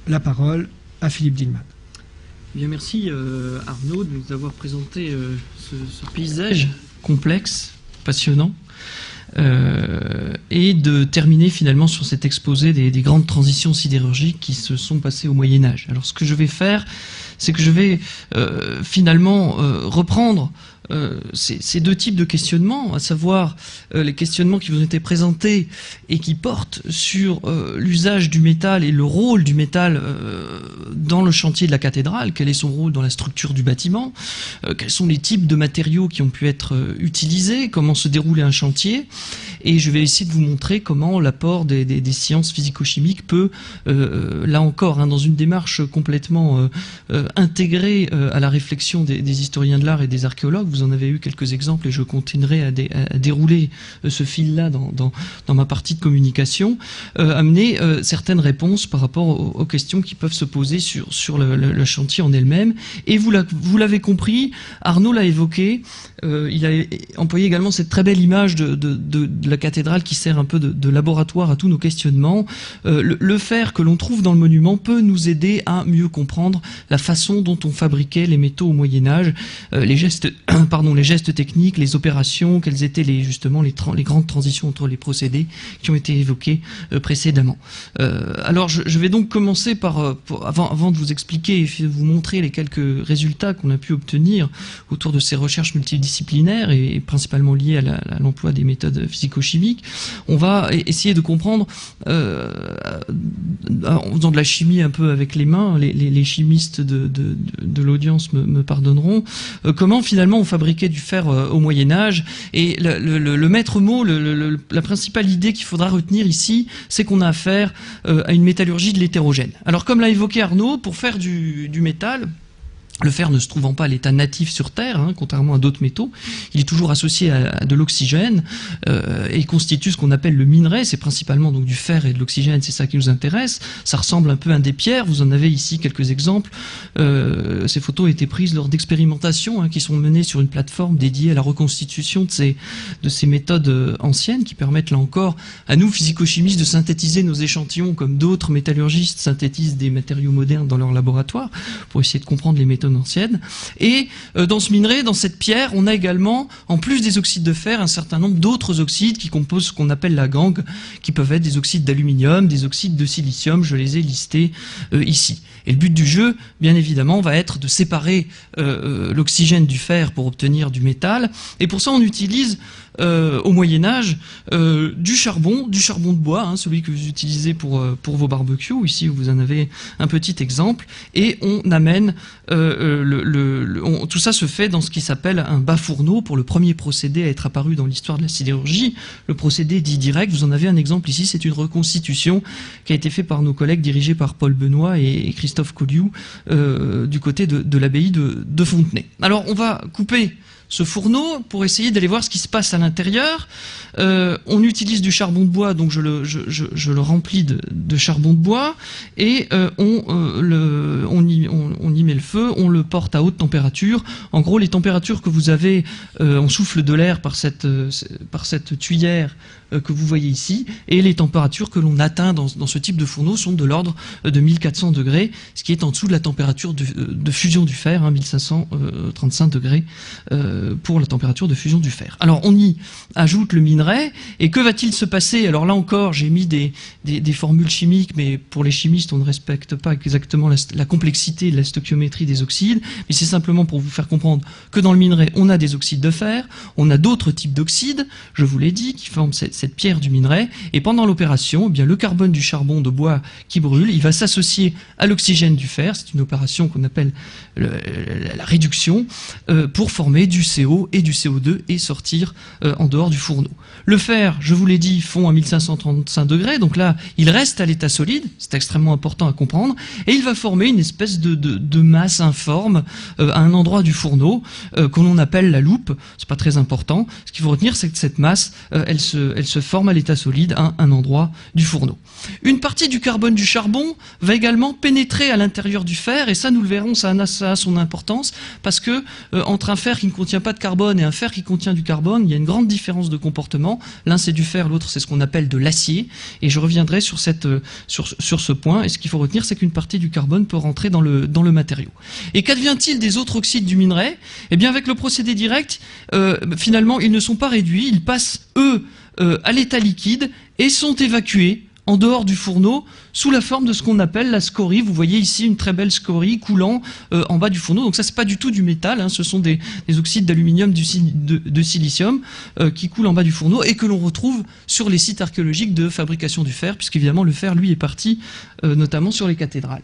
la parole à Philippe Dillmann. Bien, merci Arnaud de nous avoir présenté ce paysage complexe, passionnant, et de terminer finalement sur cet exposé des grandes transitions sidérurgiques qui se sont passées au Moyen-Âge. Alors ce que je vais faire, c'est que je vais finalement reprendre ces deux types de questionnements, à savoir les questionnements qui vous ont été présentés et qui portent sur l'usage du métal et le rôle du métal dans le chantier de la cathédrale, quel est son rôle dans la structure du bâtiment, quels sont les types de matériaux qui ont pu être utilisés, comment se déroulait un chantier, et je vais essayer de vous montrer comment l'apport des sciences physico-chimiques peut, là encore, dans une démarche complètement intégré à la réflexion des historiens de l'art et des archéologues. Vous en avez eu quelques exemples et je continuerai à dérouler ce fil-là dans ma partie de communication, amener certaines réponses par rapport aux questions qui peuvent se poser sur le chantier en elle-même. Et vous l'avez compris, Arnaud l'a évoqué, il a employé également cette très belle image de la cathédrale qui sert un peu de laboratoire à tous nos questionnements. Le fer que l'on trouve dans le monument peut nous aider à mieux comprendre la façon dont on fabriquait les métaux au Moyen-Âge, les gestes techniques, les opérations, quelles étaient justement les grandes transitions entre les procédés qui ont été évoqués précédemment. Alors je vais donc commencer avant de vous expliquer et de vous montrer les quelques résultats qu'on a pu obtenir autour de ces recherches multidisciplinaires et principalement liées à l'emploi des méthodes physico-chimiques. On va essayer de comprendre, en faisant de la chimie un peu avec les mains, les chimistes de l'audience me pardonneront, comment finalement on fabriquait du fer au Moyen-Âge. Et le maître mot, la principale idée qu'il faudra retenir ici, c'est qu'on a affaire à une métallurgie de l'hétérogène. Alors comme l'a évoqué Arnaud, pour faire du métal, le fer ne se trouvant pas à l'état natif sur Terre, contrairement à d'autres métaux, il est toujours associé à de l'oxygène et il constitue ce qu'on appelle le minerai. C'est principalement donc du fer et de l'oxygène, c'est ça qui nous intéresse. Ça ressemble un peu à des pierres. Vous en avez ici quelques exemples. Ces photos ont été prises lors d'expérimentations qui sont menées sur une plateforme dédiée à la reconstitution de ces méthodes anciennes qui permettent là encore à nous, physico-chimistes, de synthétiser nos échantillons comme d'autres métallurgistes synthétisent des matériaux modernes dans leur laboratoire pour essayer de comprendre les méthodes ancienne. Et dans ce minerai, dans cette pierre, on a également, en plus des oxydes de fer, un certain nombre d'autres oxydes qui composent ce qu'on appelle la gangue, qui peuvent être des oxydes d'aluminium, des oxydes de silicium, je les ai listés ici. Et le but du jeu, bien évidemment, va être de séparer l'oxygène du fer pour obtenir du métal. Et pour ça, on utilise au Moyen-Âge du charbon de bois, celui que vous utilisez pour vos barbecues. Ici, vous en avez un petit exemple. Et on amène tout ça se fait dans ce qui s'appelle un bas-fourneau pour le premier procédé à être apparu dans l'histoire de la sidérurgie. Le procédé dit direct, vous en avez un exemple ici, c'est une reconstitution qui a été faite par nos collègues dirigés par Paul Benoît et Christophe Colliou du côté de l'abbaye de Fontenay. Alors on va couper ce fourneau pour essayer d'aller voir ce qui se passe à l'intérieur. On utilise du charbon de bois, donc je le remplis de charbon de bois et on y met le feu, on le porte à haute température. En gros, les températures que vous avez, on souffle de l'air par cette tuyère que vous voyez ici, et les températures que l'on atteint dans ce type de fourneau sont de l'ordre de 1400 degrés, ce qui est en dessous de la température de fusion du fer, 1535 degrés pour la température de fusion du fer. Alors on y ajoute le minerai, et que va-t-il se passer? Alors là encore, j'ai mis des formules chimiques, mais pour les chimistes, on ne respecte pas exactement la complexité de la stoichiométrie des oxydes, mais c'est simplement pour vous faire comprendre que dans le minerai, on a des oxydes de fer, on a d'autres types d'oxydes, je vous l'ai dit, qui forment cette pierre du minerai, et pendant l'opération, eh bien, le carbone du charbon de bois qui brûle, il va s'associer à l'oxygène du fer, c'est une opération qu'on appelle la réduction, pour former du CO et du CO2 et sortir en dehors du fourneau. Le fer, je vous l'ai dit, fond à 1535 degrés, donc là, il reste à l'état solide, c'est extrêmement important à comprendre, et il va former une espèce de masse informe à un endroit du fourneau que l'on appelle la loupe. C'est pas très important. Ce qu'il faut retenir, c'est que cette masse, elle se forme à l'état solide à un endroit du fourneau. Une partie du carbone du charbon va également pénétrer à l'intérieur du fer, et ça, nous le verrons, ça a son importance, parce que entre un fer qui ne contient pas de carbone et un fer qui contient du carbone, il y a une grande différence de comportement. L'un c'est du fer, l'autre c'est ce qu'on appelle de l'acier, et je reviendrai sur ce point. Et ce qu'il faut retenir, c'est qu'une partie du carbone peut rentrer dans le matériau. Et qu'advient-il des autres oxydes du minerai? Eh bien, avec le procédé direct, finalement, ils ne sont pas réduits, ils passent, eux, à l'état liquide et sont évacués en dehors du fourneau sous la forme de ce qu'on appelle la scorie. Vous voyez ici une très belle scorie coulant en bas du fourneau. Donc ça, c'est pas du tout du métal, ce sont des oxydes d'aluminium, de silicium qui coulent en bas du fourneau et que l'on retrouve sur les sites archéologiques de fabrication du fer, puisqu'évidemment le fer, lui, est parti notamment sur les cathédrales.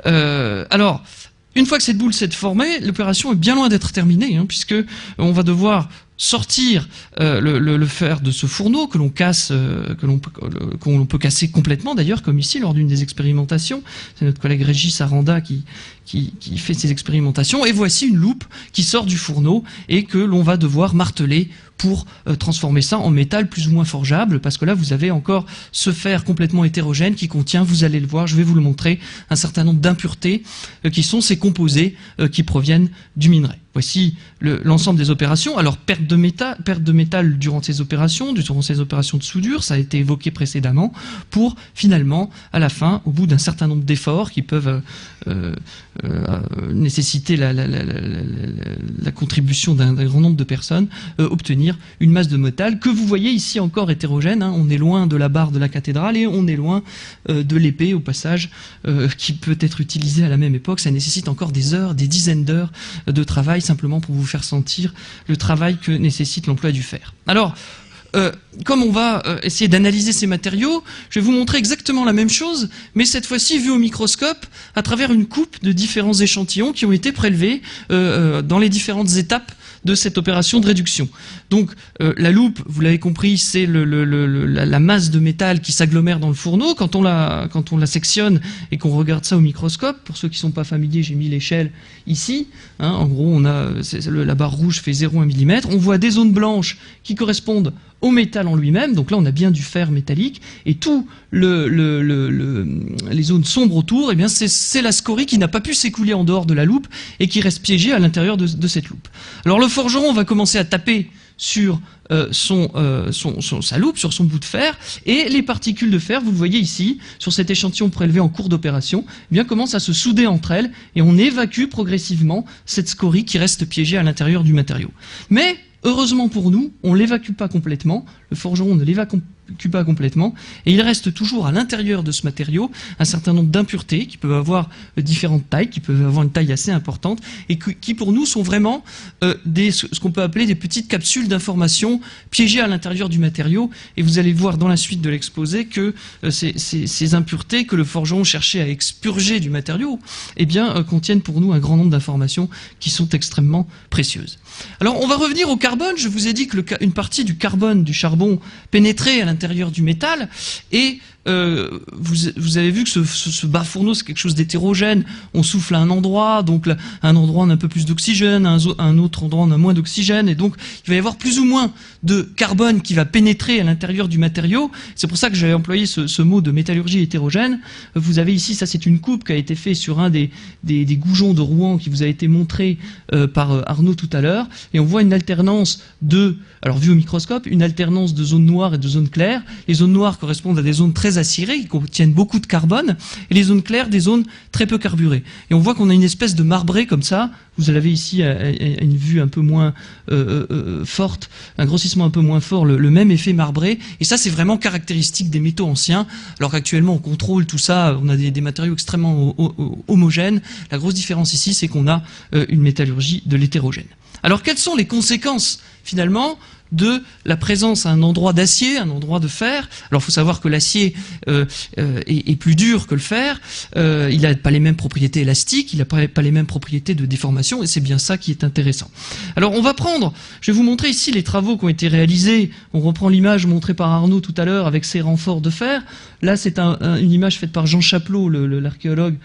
Alors, une fois que cette boule s'est formée, l'opération est bien loin d'être terminée, puisque on va devoir sortir le fer de ce fourneau que l'on casse, qu'on peut casser complètement d'ailleurs, comme ici lors d'une des expérimentations. C'est notre collègue Régis Aranda qui fait ces expérimentations. Et voici une loupe qui sort du fourneau et que l'on va devoir marteler pour transformer ça en métal plus ou moins forgeable, parce que là vous avez encore ce fer complètement hétérogène qui contient, vous allez le voir, je vais vous le montrer, un certain nombre d'impuretés qui sont ces composés qui proviennent du minerai. Voici l'ensemble des opérations. Alors perte de métal durant ces opérations de soudure, ça a été évoqué précédemment, pour finalement, à la fin, au bout d'un certain nombre d'efforts qui peuvent nécessiter la contribution d'un grand nombre de personnes, obtenir une masse de métal que vous voyez ici encore hétérogène. Hein. On est loin de la barre de la cathédrale et on est loin de l'épée au passage qui peut être utilisée à la même époque. Ça nécessite encore des heures, des dizaines d'heures de travail simplement pour vous faire sentir le travail que nécessite l'emploi du fer. Alors, comme on va essayer d'analyser ces matériaux, je vais vous montrer exactement la même chose, mais cette fois-ci vue au microscope à travers une coupe de différents échantillons qui ont été prélevés dans les différentes étapes de cette opération de réduction. Donc la loupe, vous l'avez compris, c'est la masse de métal qui s'agglomère dans le fourneau. Quand on la sectionne et qu'on regarde ça au microscope, pour ceux qui ne sont pas familiers, j'ai mis l'échelle ici. Hein, en gros, on a la barre rouge fait 0,1 mm. On voit des zones blanches qui correspondent au métal en lui-même, donc là on a bien du fer métallique, et tout les zones sombres autour, eh bien c'est la scorie qui n'a pas pu s'écouler en dehors de la loupe et qui reste piégée à l'intérieur de cette loupe. Alors le forgeron va commencer à taper sur sa loupe, sur son bout de fer, et les particules de fer, vous le voyez ici, sur cet échantillon prélevé en cours d'opération, eh bien commencent à se souder entre elles, et on évacue progressivement cette scorie qui reste piégée à l'intérieur du matériau. Mais heureusement pour nous, on ne l'évacue pas complètement, le forgeron ne l'évacue pas complètement, et il reste toujours à l'intérieur de ce matériau un certain nombre d'impuretés qui peuvent avoir différentes tailles, qui peuvent avoir une taille assez importante, et qui pour nous sont vraiment ce qu'on peut appeler des petites capsules d'information piégées à l'intérieur du matériau, et vous allez voir dans la suite de l'exposé que ces impuretés que le forgeron cherchait à expurger du matériau, eh bien, contiennent pour nous un grand nombre d'informations qui sont extrêmement précieuses. Alors on va revenir au carbone. Je vous ai dit que une partie du carbone, du charbon, pénétrait à l'intérieur du métal, et vous avez vu que ce bas fourneau, c'est quelque chose d'hétérogène. On souffle à un endroit, donc là, à un endroit on a un peu plus d'oxygène, à un autre endroit on a moins d'oxygène, et donc il va y avoir plus ou moins de carbone qui va pénétrer à l'intérieur du matériau. C'est pour ça que j'ai employé ce mot de métallurgie hétérogène. Vous avez ici, ça c'est une coupe qui a été faite sur un des goujons de Rouen qui vous a été montré par Arnaud tout à l'heure, et on voit une alternance alors vu au microscope, une alternance de zones noires et de zones claires. Les zones noires correspondent à des zones très acérées qui contiennent beaucoup de carbone, et les zones claires des zones très peu carburées. Et on voit qu'on a une espèce de marbré comme ça. Vous l'avez ici à une vue un peu moins forte, un grossissement un peu moins fort, le même effet marbré. Et ça, c'est vraiment caractéristique des métaux anciens. Alors qu'actuellement, on contrôle tout ça, on a des matériaux extrêmement homogènes. La grosse différence ici, c'est qu'on a une métallurgie de l'hétérogène. Alors, quelles sont les conséquences, finalement, de la présence à un endroit d'acier, un endroit de fer? Alors il faut savoir que l'acier est plus dur que le fer, il n'a pas les mêmes propriétés élastiques, il n'a pas les mêmes propriétés de déformation, et c'est bien ça qui est intéressant. Alors je vais vous montrer ici les travaux qui ont été réalisés. On reprend l'image montrée par Arnaud tout à l'heure avec ses renforts de fer. Là c'est une image faite par Jean Chapelot, l'archéologue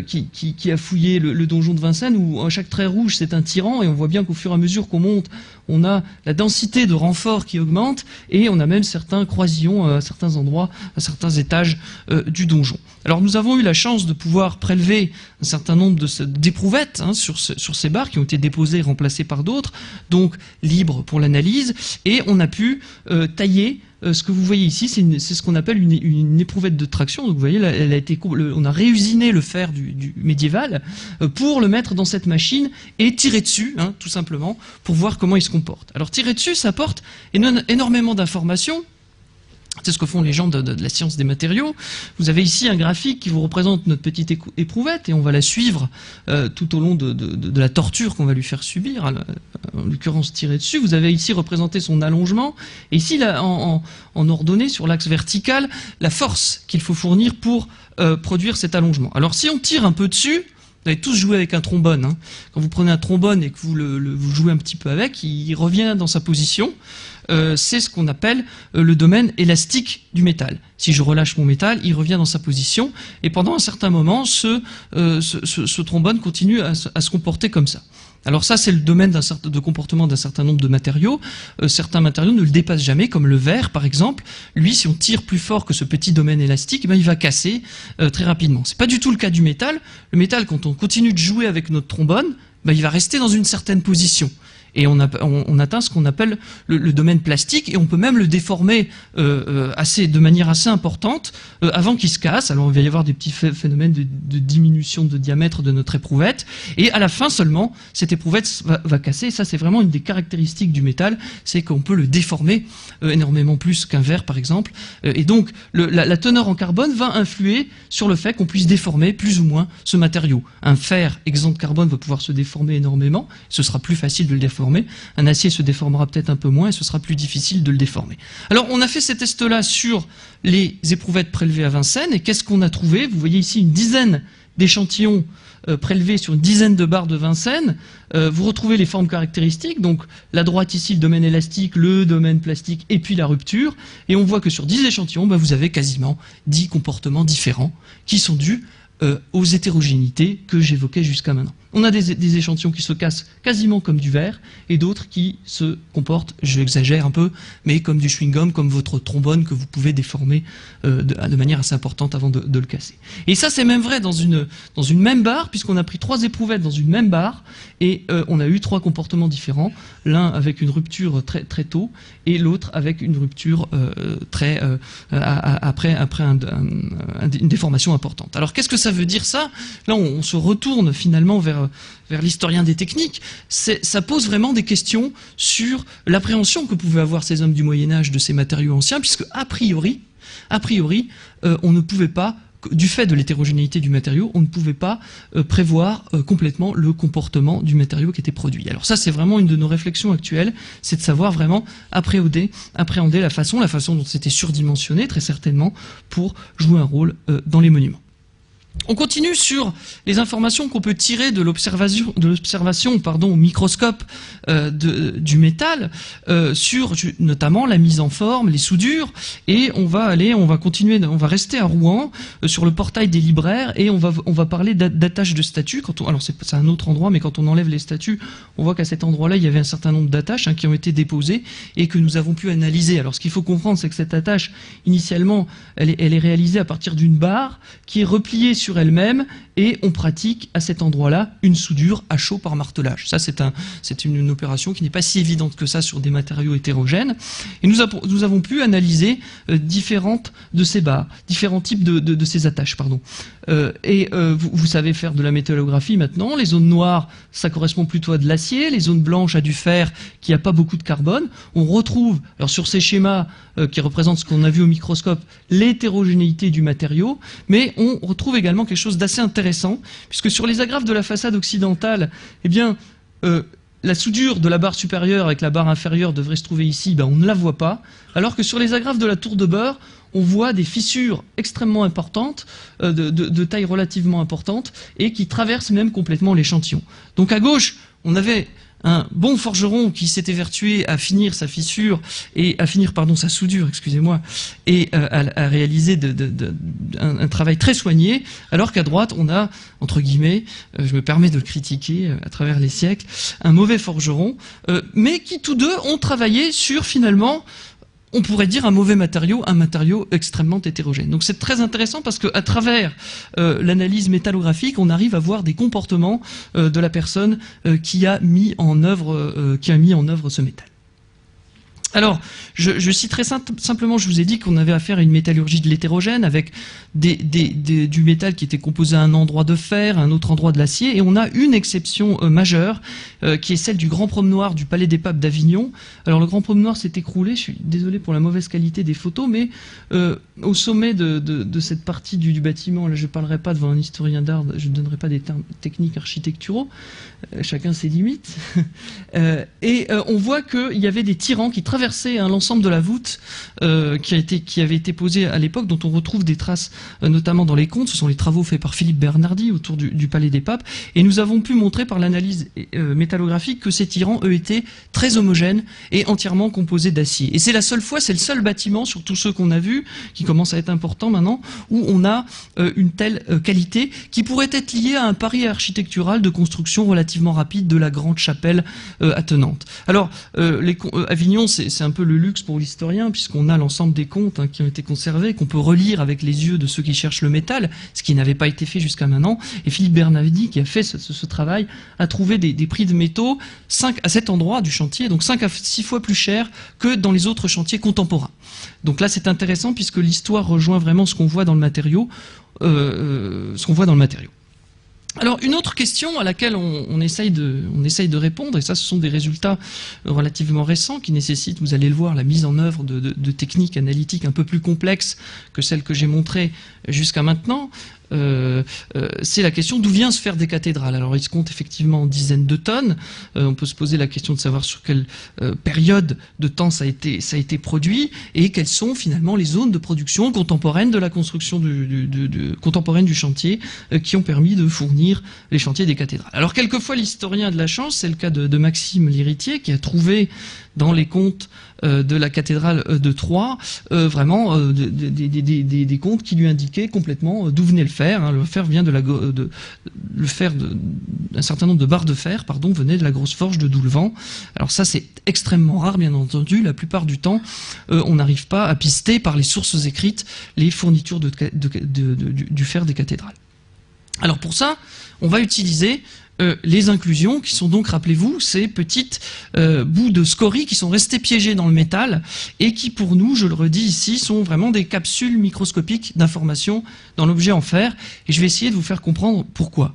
qui a fouillé le donjon de Vincennes, où à chaque trait rouge c'est un tirant, et on voit bien qu'au fur et à mesure qu'on monte, on a la densité de renforts qui augmente, et on a même certains croisillons à certains endroits, à certains étages du donjon. Alors nous avons eu la chance de pouvoir prélever un certain nombre d'éprouvettes sur ces barres qui ont été déposées et remplacées par d'autres, donc libres pour l'analyse, et on a pu tailler. Ce que vous voyez ici, c'est ce qu'on appelle une éprouvette de traction. Donc vous voyez, on a réusiné le fer du médiéval pour le mettre dans cette machine et tirer dessus, tout simplement, pour voir comment il se comporte. Alors tirer dessus, ça apporte énormément d'informations. C'est ce que font les gens de la science des matériaux. Vous avez ici un graphique qui vous représente notre petite éprouvette, et on va la suivre tout au long de la torture qu'on va lui faire subir, en l'occurrence tirer dessus. Vous avez ici représenté son allongement, et ici là, en ordonnée sur l'axe vertical, la force qu'il faut fournir pour produire cet allongement. Alors si on tire un peu dessus, Vous avez tous joué avec un trombone. Hein. Quand vous prenez un trombone et que vous vous jouez un petit peu avec, il revient dans sa position. C'est ce qu'on appelle le domaine élastique du métal. Si je relâche mon métal, il revient dans sa position. Et pendant un certain moment, ce trombone continue à se comporter comme ça. Alors ça, c'est le domaine de comportement d'un certain nombre de matériaux. Certains matériaux ne le dépassent jamais, comme le verre, par exemple. Lui, si on tire plus fort que ce petit domaine élastique, il va casser très rapidement. C'est pas du tout le cas du métal. Le métal, quand on continue de jouer avec notre trombone, il va rester dans une certaine position. Et on atteint ce qu'on appelle le domaine plastique, et on peut même le déformer de manière assez importante avant qu'il se casse. Alors il va y avoir des petits phénomènes de diminution de diamètre de notre éprouvette, et à la fin seulement, cette éprouvette va casser. Et ça, c'est vraiment une des caractéristiques du métal, c'est qu'on peut le déformer énormément plus qu'un verre, par exemple. Et donc, la teneur en carbone va influer sur le fait qu'on puisse déformer plus ou moins ce matériau. Un fer exempt de carbone va pouvoir se déformer énormément, ce sera plus facile de le déformer. Un acier se déformera peut-être un peu moins et ce sera plus difficile de le déformer. Alors on a fait ces tests-là sur les éprouvettes prélevées à Vincennes, et qu'est-ce qu'on a trouvé? Vous voyez ici une dizaine d'échantillons prélevés sur une dizaine de barres de Vincennes. Vous retrouvez les formes caractéristiques, donc la droite ici le domaine élastique, le domaine plastique et puis la rupture, et on voit que sur 10 échantillons, vous avez quasiment 10 comportements différents qui sont dus aux hétérogénéités que j'évoquais jusqu'à maintenant. On a des échantillons qui se cassent quasiment comme du verre, et d'autres qui se comportent, j'exagère un peu, mais comme du chewing-gum, comme votre trombone que vous pouvez déformer de manière assez importante avant de le casser. Et ça, c'est même vrai dans une même barre, puisqu'on a pris 3 éprouvettes dans une même barre, et on a eu 3 comportements différents, l'un avec une rupture très, très tôt, et l'autre avec une rupture après une déformation importante. Alors qu'est-ce que ça veut dire ça? Là, on se retourne finalement vers l'historien des techniques. Ça pose vraiment des questions sur l'appréhension que pouvaient avoir ces hommes du Moyen-Âge de ces matériaux anciens, puisque a priori, on ne pouvait pas, du fait de l'hétérogénéité du matériau, on ne pouvait pas prévoir complètement le comportement du matériau qui était produit. Alors ça, c'est vraiment une de nos réflexions actuelles, c'est de savoir vraiment appréhender la façon dont c'était surdimensionné, très certainement, pour jouer un rôle dans les monuments. On continue sur les informations qu'on peut tirer de l'observation au microscope du métal, sur notamment la mise en forme, les soudures, et on va rester à Rouen sur le portail des libraires, et on va parler d'attaches de statues. Alors c'est un autre endroit, mais quand on enlève les statues, on voit qu'à cet endroit-là, il y avait un certain nombre d'attaches qui ont été déposées et que nous avons pu analyser. Alors ce qu'il faut comprendre, c'est que cette attache, initialement, elle est réalisée à partir d'une barre qui est repliée sur elle-même, et on pratique à cet endroit-là une soudure à chaud par martelage. Ça, c'est une opération qui n'est pas si évidente que ça sur des matériaux hétérogènes. Et nous avons pu analyser différentes de ces barres, différents types de ces attaches, pardon. Vous savez faire de la métallographie maintenant. Les zones noires, ça correspond plutôt à de l'acier. Les zones blanches à du fer qui n'a pas beaucoup de carbone. On retrouve, alors sur ces schémas qui représentent ce qu'on a vu au microscope, l'hétérogénéité du matériau, mais on retrouve également quelque chose d'assez intéressant, puisque sur les agrafes de la façade occidentale, la soudure de la barre supérieure avec la barre inférieure devrait se trouver ici, on ne la voit pas, alors que sur les agrafes de la tour de beurre, on voit des fissures extrêmement importantes, de taille relativement importante, et qui traversent même complètement l'échantillon. Donc à gauche, on avait un bon forgeron qui s'était évertué à finir sa fissure et à finir sa soudure, excusez-moi, et à réaliser un travail très soigné, alors qu'à droite on a, entre guillemets, je me permets de le critiquer à travers les siècles, un mauvais forgeron, mais qui tous deux ont travaillé sur finalement, on pourrait dire un mauvais matériau, un matériau extrêmement hétérogène. Donc c'est très intéressant parce qu'à travers l'analyse métallographique, on arrive à voir des comportements de la personne qui a mis en œuvre ce métal. Alors, je citerai simplement, je vous ai dit qu'on avait affaire à une métallurgie de l'hétérogène avec du métal qui était composé à un endroit de fer, à un autre endroit de l'acier, et on a une exception majeure qui est celle du Grand Promenoir du Palais des Papes d'Avignon. Alors le Grand Promenoir s'est écroulé, je suis désolé pour la mauvaise qualité des photos, mais au sommet de cette partie du bâtiment, là je ne parlerai pas devant un historien d'art, je ne donnerai pas des termes techniques architecturaux, chacun ses limites, on voit qu'il y avait des tirants qui traversaient traverser l'ensemble de la voûte qui avait été posée à l'époque, dont on retrouve des traces notamment dans les contes. Ce sont les travaux faits par Philippe Bernardi autour du Palais des Papes, et nous avons pu montrer par l'analyse métallographique que ces tirants, eux, étaient très homogènes et entièrement composés d'acier. Et c'est la seule fois, c'est le seul bâtiment sur tous ceux qu'on a vus, qui commence à être important maintenant, où on a une telle qualité qui pourrait être liée à un pari architectural de construction relativement rapide de la grande chapelle attenante. Alors, Avignon, c'est un peu le luxe pour l'historien, puisqu'on a l'ensemble des contes qui ont été conservés, qu'on peut relire avec les yeux de ceux qui cherchent le métal, ce qui n'avait pas été fait jusqu'à maintenant. Et Philippe Bernardi, qui a fait ce travail, a trouvé des prix de métaux 5 à 7 endroits du chantier, donc 5 à 6 fois plus cher que dans les autres chantiers contemporains. Donc là, c'est intéressant puisque l'histoire rejoint vraiment ce qu'on voit dans le matériau. Alors, une autre question à laquelle on essaye de répondre, et ça, ce sont des résultats relativement récents qui nécessitent, vous allez le voir, la mise en œuvre de techniques analytiques un peu plus complexes que celles que j'ai montrées jusqu'à maintenant. C'est la question d'où vient ce fer des cathédrales. Alors il se compte effectivement en dizaines de tonnes. On peut se poser la question de savoir sur quelle période de temps ça a été produit et quelles sont finalement les zones de production contemporaines de la construction contemporaine du chantier qui ont permis de fournir les chantiers des cathédrales. Alors quelquefois l'historien a de la chance, c'est le cas de Maxime L'Héritier qui a trouvé dans les contes de la cathédrale de Troyes vraiment des contes qui lui indiquaient complètement d'où venait le fer. Le fer vient un certain nombre de barres de fer, venait de la grosse forge de Doulevant. Alors ça, c'est extrêmement rare, bien entendu. La plupart du temps, on n'arrive pas à pister par les sources écrites les fournitures du fer des cathédrales. Alors pour ça, on va utiliser les inclusions, qui sont donc, rappelez-vous, ces petites bouts de scorie qui sont restés piégés dans le métal et qui, pour nous, je le redis ici, sont vraiment des capsules microscopiques d'informations dans l'objet en fer. Et je vais essayer de vous faire comprendre pourquoi.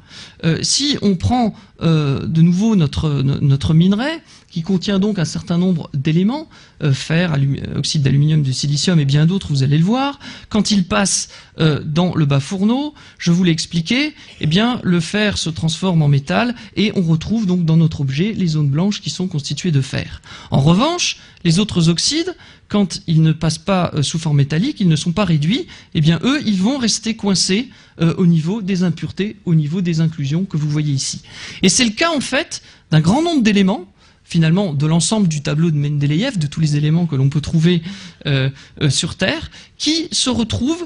Si on prend de nouveau notre minerai, qui contient donc un certain nombre d'éléments, fer, oxyde d'aluminium, de silicium et bien d'autres, vous allez le voir. Quand il passe dans le bas fourneau, je vous l'ai expliqué, eh bien, le fer se transforme en métal et on retrouve donc dans notre objet les zones blanches qui sont constituées de fer. En revanche, les autres oxydes, quand ils ne passent pas sous forme métallique, ils ne sont pas réduits, eh bien eux, ils vont rester coincés au niveau des impuretés, au niveau des inclusions que vous voyez ici. Et c'est le cas en fait d'un grand nombre d'éléments, finalement de l'ensemble du tableau de Mendeleïev, de tous les éléments que l'on peut trouver sur Terre, qui se retrouvent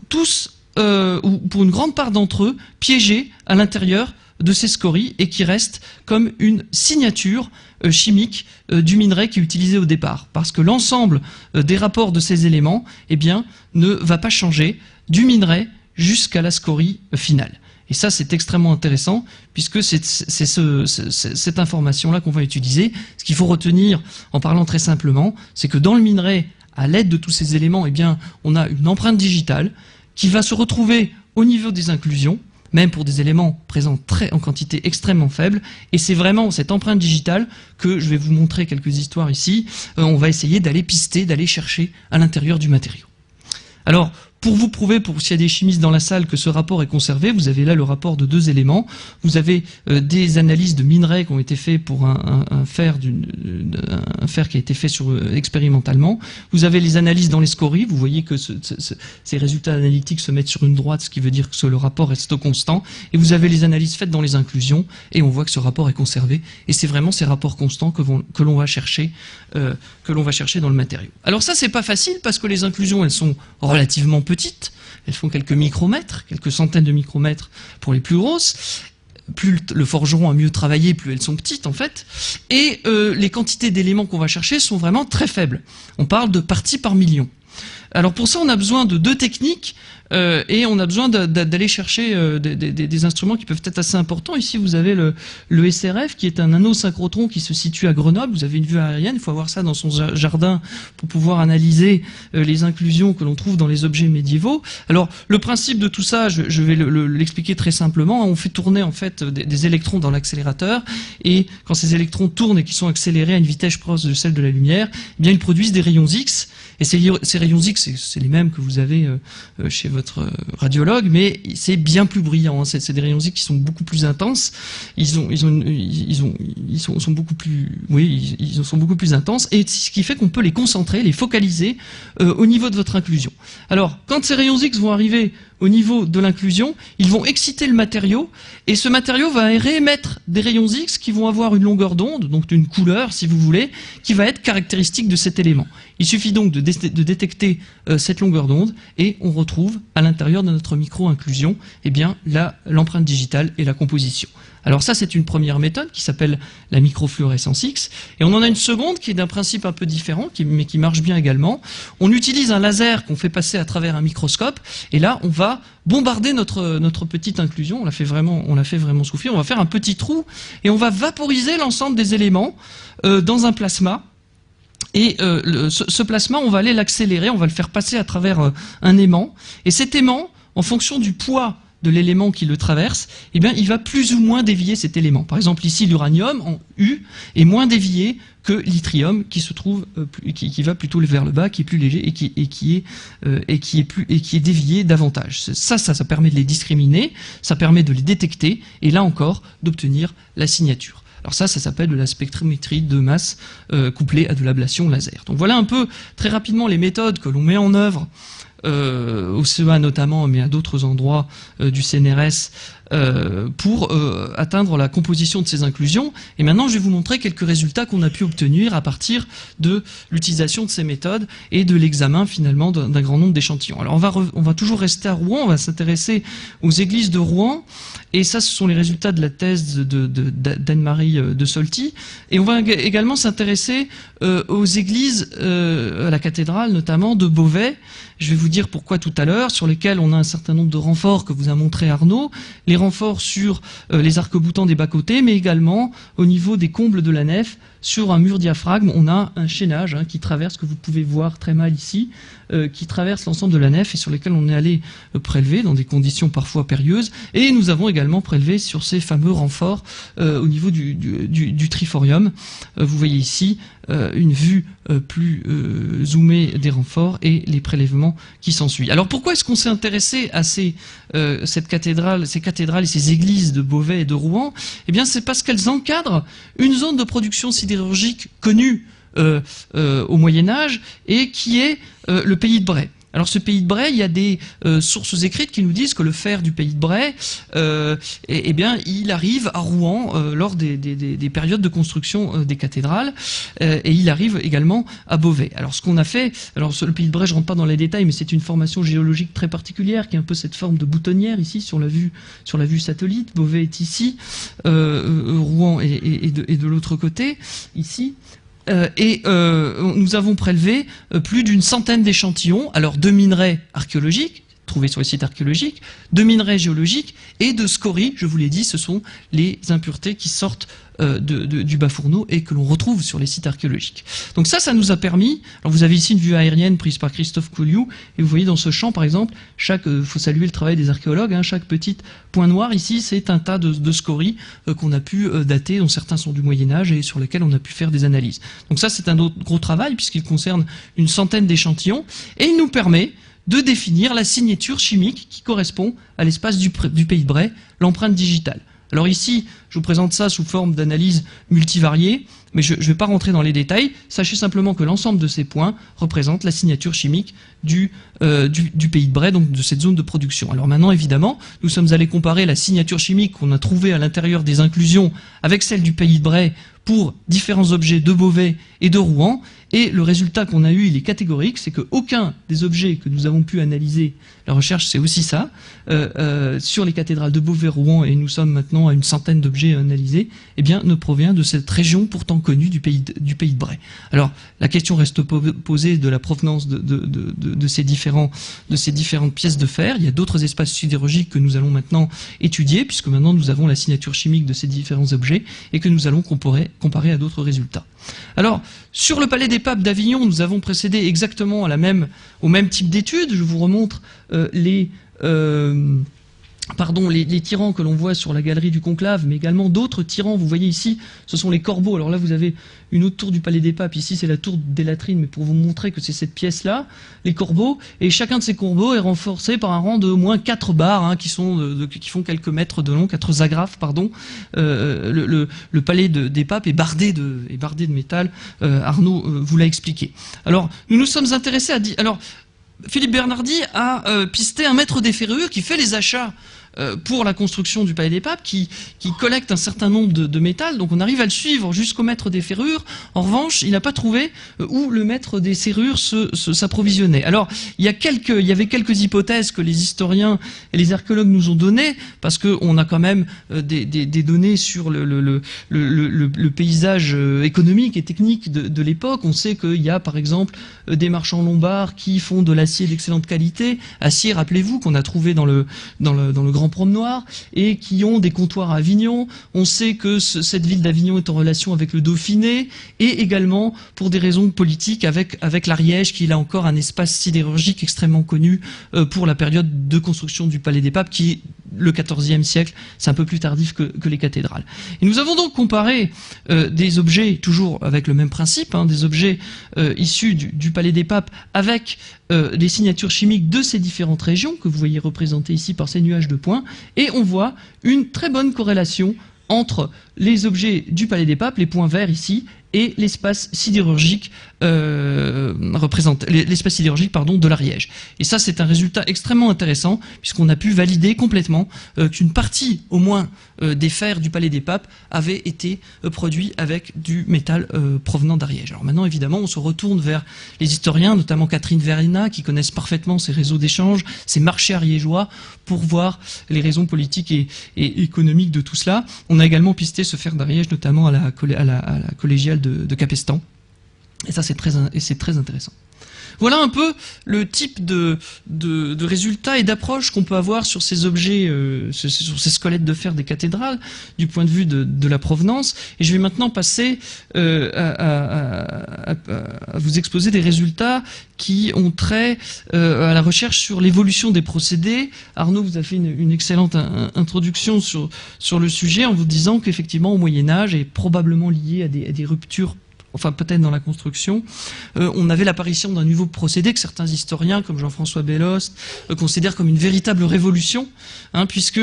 tous, ou pour une grande part d'entre eux, piégés à l'intérieur de ces scories et qui restent comme une signature chimique du minerai qui est utilisé au départ. Parce que l'ensemble des rapports de ces éléments, eh bien, ne va pas changer du minerai jusqu'à la scorie finale. Et ça, c'est extrêmement intéressant, puisque c'est cette information-là qu'on va utiliser. Ce qu'il faut retenir, en parlant très simplement, c'est que dans le minerai, à l'aide de tous ces éléments, eh bien, on a une empreinte digitale qui va se retrouver au niveau des inclusions, même pour des éléments présents en quantité extrêmement faible. Et c'est vraiment cette empreinte digitale que je vais vous montrer quelques histoires ici. On va essayer d'aller pister, d'aller chercher à l'intérieur du matériau. Alors, pour vous prouver, s'il y a des chimistes dans la salle, que ce rapport est conservé, vous avez là le rapport de 2 éléments. Vous avez des analyses de minerais qui ont été faits pour un fer qui a été fait expérimentalement. Vous avez les analyses dans les scories. Vous voyez que ces résultats analytiques se mettent sur une droite, ce qui veut dire que le rapport reste constant. Et vous avez les analyses faites dans les inclusions, et on voit que ce rapport est conservé. Et c'est vraiment ces rapports constants que l'on va chercher dans le matériau. Alors ça, c'est pas facile parce que les inclusions, elles sont relativement petites, elles font quelques micromètres, quelques centaines de micromètres pour les plus grosses. Plus le forgeron a mieux travaillé, plus elles sont petites en fait. Et les quantités d'éléments qu'on va chercher sont vraiment très faibles. On parle de parties par million. Alors pour ça, on a besoin de 2 techniques et on a besoin d'aller chercher des instruments qui peuvent être assez importants. Ici, vous avez le SRF, qui est un anneau synchrotron qui se situe à Grenoble. Vous avez une vue aérienne, il faut avoir ça dans son jardin pour pouvoir analyser les inclusions que l'on trouve dans les objets médiévaux. Alors, le principe de tout ça, je vais l'expliquer très simplement. On fait tourner en fait des électrons dans l'accélérateur, et quand ces électrons tournent et qu'ils sont accélérés à une vitesse proche de celle de la lumière, eh bien ils produisent des rayons X. Et ces rayons X X, c'est les mêmes que vous avez chez votre radiologue, mais c'est bien plus brillant. Hein. C'est des rayons X qui sont beaucoup plus intenses. Ils sont beaucoup plus intenses, et ce qui fait qu'on peut les concentrer, les focaliser au niveau de votre inclusion. Alors, quand ces rayons X vont arriver au niveau de l'inclusion, ils vont exciter le matériau, et ce matériau va réémettre des rayons X qui vont avoir une longueur d'onde, donc une couleur, si vous voulez, qui va être caractéristique de cet élément. Il suffit donc de détecter cette longueur d'onde, et on retrouve à l'intérieur de notre micro-inclusion, eh bien, l'empreinte digitale et la composition. Alors ça, c'est une première méthode qui s'appelle la microfluorescence X. Et on en a une seconde qui est d'un principe un peu différent, mais qui marche bien également. On utilise un laser qu'on fait passer à travers un microscope, et là, on va bombarder notre petite inclusion. On la fait vraiment souffler. On va faire un petit trou, et on va vaporiser l'ensemble des éléments dans un plasma. Et ce plasma, on va aller l'accélérer, on va le faire passer à travers un aimant. Et cet aimant, en fonction du poids de l'élément qui le traverse, eh bien, il va plus ou moins dévier cet élément. Par exemple, ici, l'uranium, en U, est moins dévié que l'yttrium, qui se trouve, qui va plutôt vers le bas, qui est plus léger et qui est dévié davantage. Ça permet de les discriminer, ça permet de les détecter, et là encore, d'obtenir la signature. Alors ça s'appelle de la spectrométrie de masse couplée à de l'ablation laser. Donc voilà un peu, très rapidement, les méthodes que l'on met en œuvre au CEA notamment, mais à d'autres endroits du CNRS, pour atteindre la composition de ces inclusions. Et maintenant, je vais vous montrer quelques résultats qu'on a pu obtenir à partir de l'utilisation de ces méthodes et de l'examen finalement d'un grand nombre d'échantillons. Alors on va toujours rester à Rouen, on va s'intéresser aux églises de Rouen, et ça, ce sont les résultats de la thèse d'Anne-Marie de Solti. Et on va également s'intéresser aux églises, à la cathédrale notamment de Beauvais. Je vais vous dire pourquoi tout à l'heure, sur lesquels on a un certain nombre de renforts que vous a montré Arnaud, les renforts sur les arcs-boutants des bas-côtés, mais également au niveau des combles de la nef, sur un mur diaphragme, on a un chaînage qui traverse, que vous pouvez voir très mal ici, qui traverse l'ensemble de la nef et sur lesquels on est allé prélever dans des conditions parfois périlleuses. Et nous avons également prélevé sur ces fameux renforts au niveau du triforium. Vous voyez ici une vue plus zoomée des renforts et les prélèvements qui s'ensuivent. Alors pourquoi est-ce qu'on s'est intéressé à ces cathédrales et ces églises de Beauvais et de Rouen? Eh bien c'est parce qu'elles encadrent une zone de production sidérurgique connue au Moyen-Âge et qui est le pays de Bray. Alors ce pays de Bray, il y a des sources écrites qui nous disent que le fer du pays de Bray, eh bien, il arrive à Rouen lors des périodes de construction des cathédrales, et il arrive également à Beauvais. Alors ce qu'on a fait, alors le pays de Bray, je rentre pas dans les détails, mais c'est une formation géologique très particulière qui a un peu cette forme de boutonnière ici sur la vue satellite. Beauvais est ici, Rouen est de l'autre côté ici. Nous avons prélevé plus d'une centaine d'échantillons, alors de minerais archéologiques, trouvés sur les sites archéologiques, de minerais géologiques et de scories, je vous l'ai dit, ce sont les impuretés qui sortent du bas fourneau et que l'on retrouve sur les sites archéologiques. Donc ça nous a permis, alors vous avez ici une vue aérienne prise par Christophe Couliou, et vous voyez dans ce champ par exemple, faut saluer le travail des archéologues, chaque petit point noir ici c'est un tas de scories qu'on a pu dater, dont certains sont du Moyen-Âge et sur lesquels on a pu faire des analyses. Donc ça c'est un autre gros travail puisqu'il concerne une centaine d'échantillons et il nous permet de définir la signature chimique qui correspond à l'espace du pays de Bray, l'empreinte digitale. Alors ici, je vous présente ça sous forme d'analyse multivariée, mais je ne vais pas rentrer dans les détails. Sachez simplement que l'ensemble de ces points représente la signature chimique du pays de Bray, donc de cette zone de production. Alors maintenant, évidemment, nous sommes allés comparer la signature chimique qu'on a trouvée à l'intérieur des inclusions avec celle du pays de Bray pour différents objets de Beauvais et de Rouen, et le résultat qu'on a eu, il est catégorique, c'est qu'aucun des objets que nous avons pu analyser, la recherche c'est aussi ça, sur les cathédrales de Beauvais, Rouen, et nous sommes maintenant à une centaine d'objets analysés, eh bien, ne provient de cette région pourtant connue du pays de Bray. Alors, la question reste posée de la provenance de ces différentes pièces de fer. Il y a d'autres espaces sidérurgiques que nous allons maintenant étudier, puisque maintenant nous avons la signature chimique de ces différents objets, et que nous allons comparer à d'autres résultats. Alors, sur le Palais des Papes d'Avignon, nous avons procédé exactement au même type d'études. Je vous remontre les les tyrans que l'on voit sur la galerie du conclave, mais également d'autres tyrans. Vous voyez ici, ce sont les corbeaux. Alors là, vous avez une autre tour du Palais des Papes. Ici, c'est la tour des Latrines, mais pour vous montrer que c'est cette pièce-là, les corbeaux. Et chacun de ces corbeaux est renforcé par un rang de au moins 4 barres, qui font quelques mètres de long, 4 agrafes, pardon. Le Palais des Papes est bardé de métal. Arnaud vous l'a expliqué. Alors, nous nous sommes intéressés à dire... Alors, Philippe Bernardi a pisté un maître des ferrures qui fait les achats pour la construction du Palais des Papes, qui collecte un certain nombre de métal. Donc on arrive à le suivre jusqu'au maître des ferrures. En revanche, il n'a pas trouvé où le maître des serrures s'approvisionnait. Alors il y avait quelques hypothèses que les historiens et les archéologues nous ont données, parce qu'on a quand même des données sur le paysage économique et technique de l'époque. On sait qu'il y a par exemple des marchands lombards qui font de l'acier d'excellente qualité, acier, rappelez-vous, qu'on a trouvé dans le Grand Promenoir, et qui ont des comptoirs à Avignon. On sait que cette ville d'Avignon est en relation avec le Dauphiné, et également pour des raisons politiques avec l'Ariège, qui est là encore un espace sidérurgique extrêmement connu pour la période de construction du Palais des Papes, qui est le XIVe siècle, c'est un peu plus tardif que les cathédrales. Et nous avons donc comparé des objets, toujours avec le même principe, des objets issus du Palais des Papes avec les signatures chimiques de ces différentes régions, que vous voyez représentées ici par ces nuages de points, et on voit une très bonne corrélation entre les objets du Palais des Papes, les points verts ici, et l'espace sidérurgique de l'Ariège. Et ça, c'est un résultat extrêmement intéressant, puisqu'on a pu valider complètement qu'une partie, au moins, des fers du Palais des Papes avaient été produits avec du métal provenant d'Ariège. Alors maintenant, évidemment, on se retourne vers les historiens, notamment Catherine Verina, qui connaissent parfaitement ces réseaux d'échange, ces marchés ariégeois, pour voir les raisons politiques et économiques de tout cela. On a également pisté ce fer d'Ariège, notamment à la collégiale de Capestan. Et ça, c'est très intéressant. Voilà un peu le type de résultats et d'approches qu'on peut avoir sur ces objets, sur ces squelettes de fer des cathédrales, du point de vue de la provenance. Et je vais maintenant passer à vous exposer des résultats qui ont trait à la recherche sur l'évolution des procédés. Arnaud vous a fait une excellente introduction sur le sujet, en vous disant qu'effectivement, au Moyen-Âge, est probablement lié à des ruptures, enfin peut-être dans la construction, on avait l'apparition d'un nouveau procédé que certains historiens, comme Jean-François Bellost, considèrent comme une véritable révolution, puisque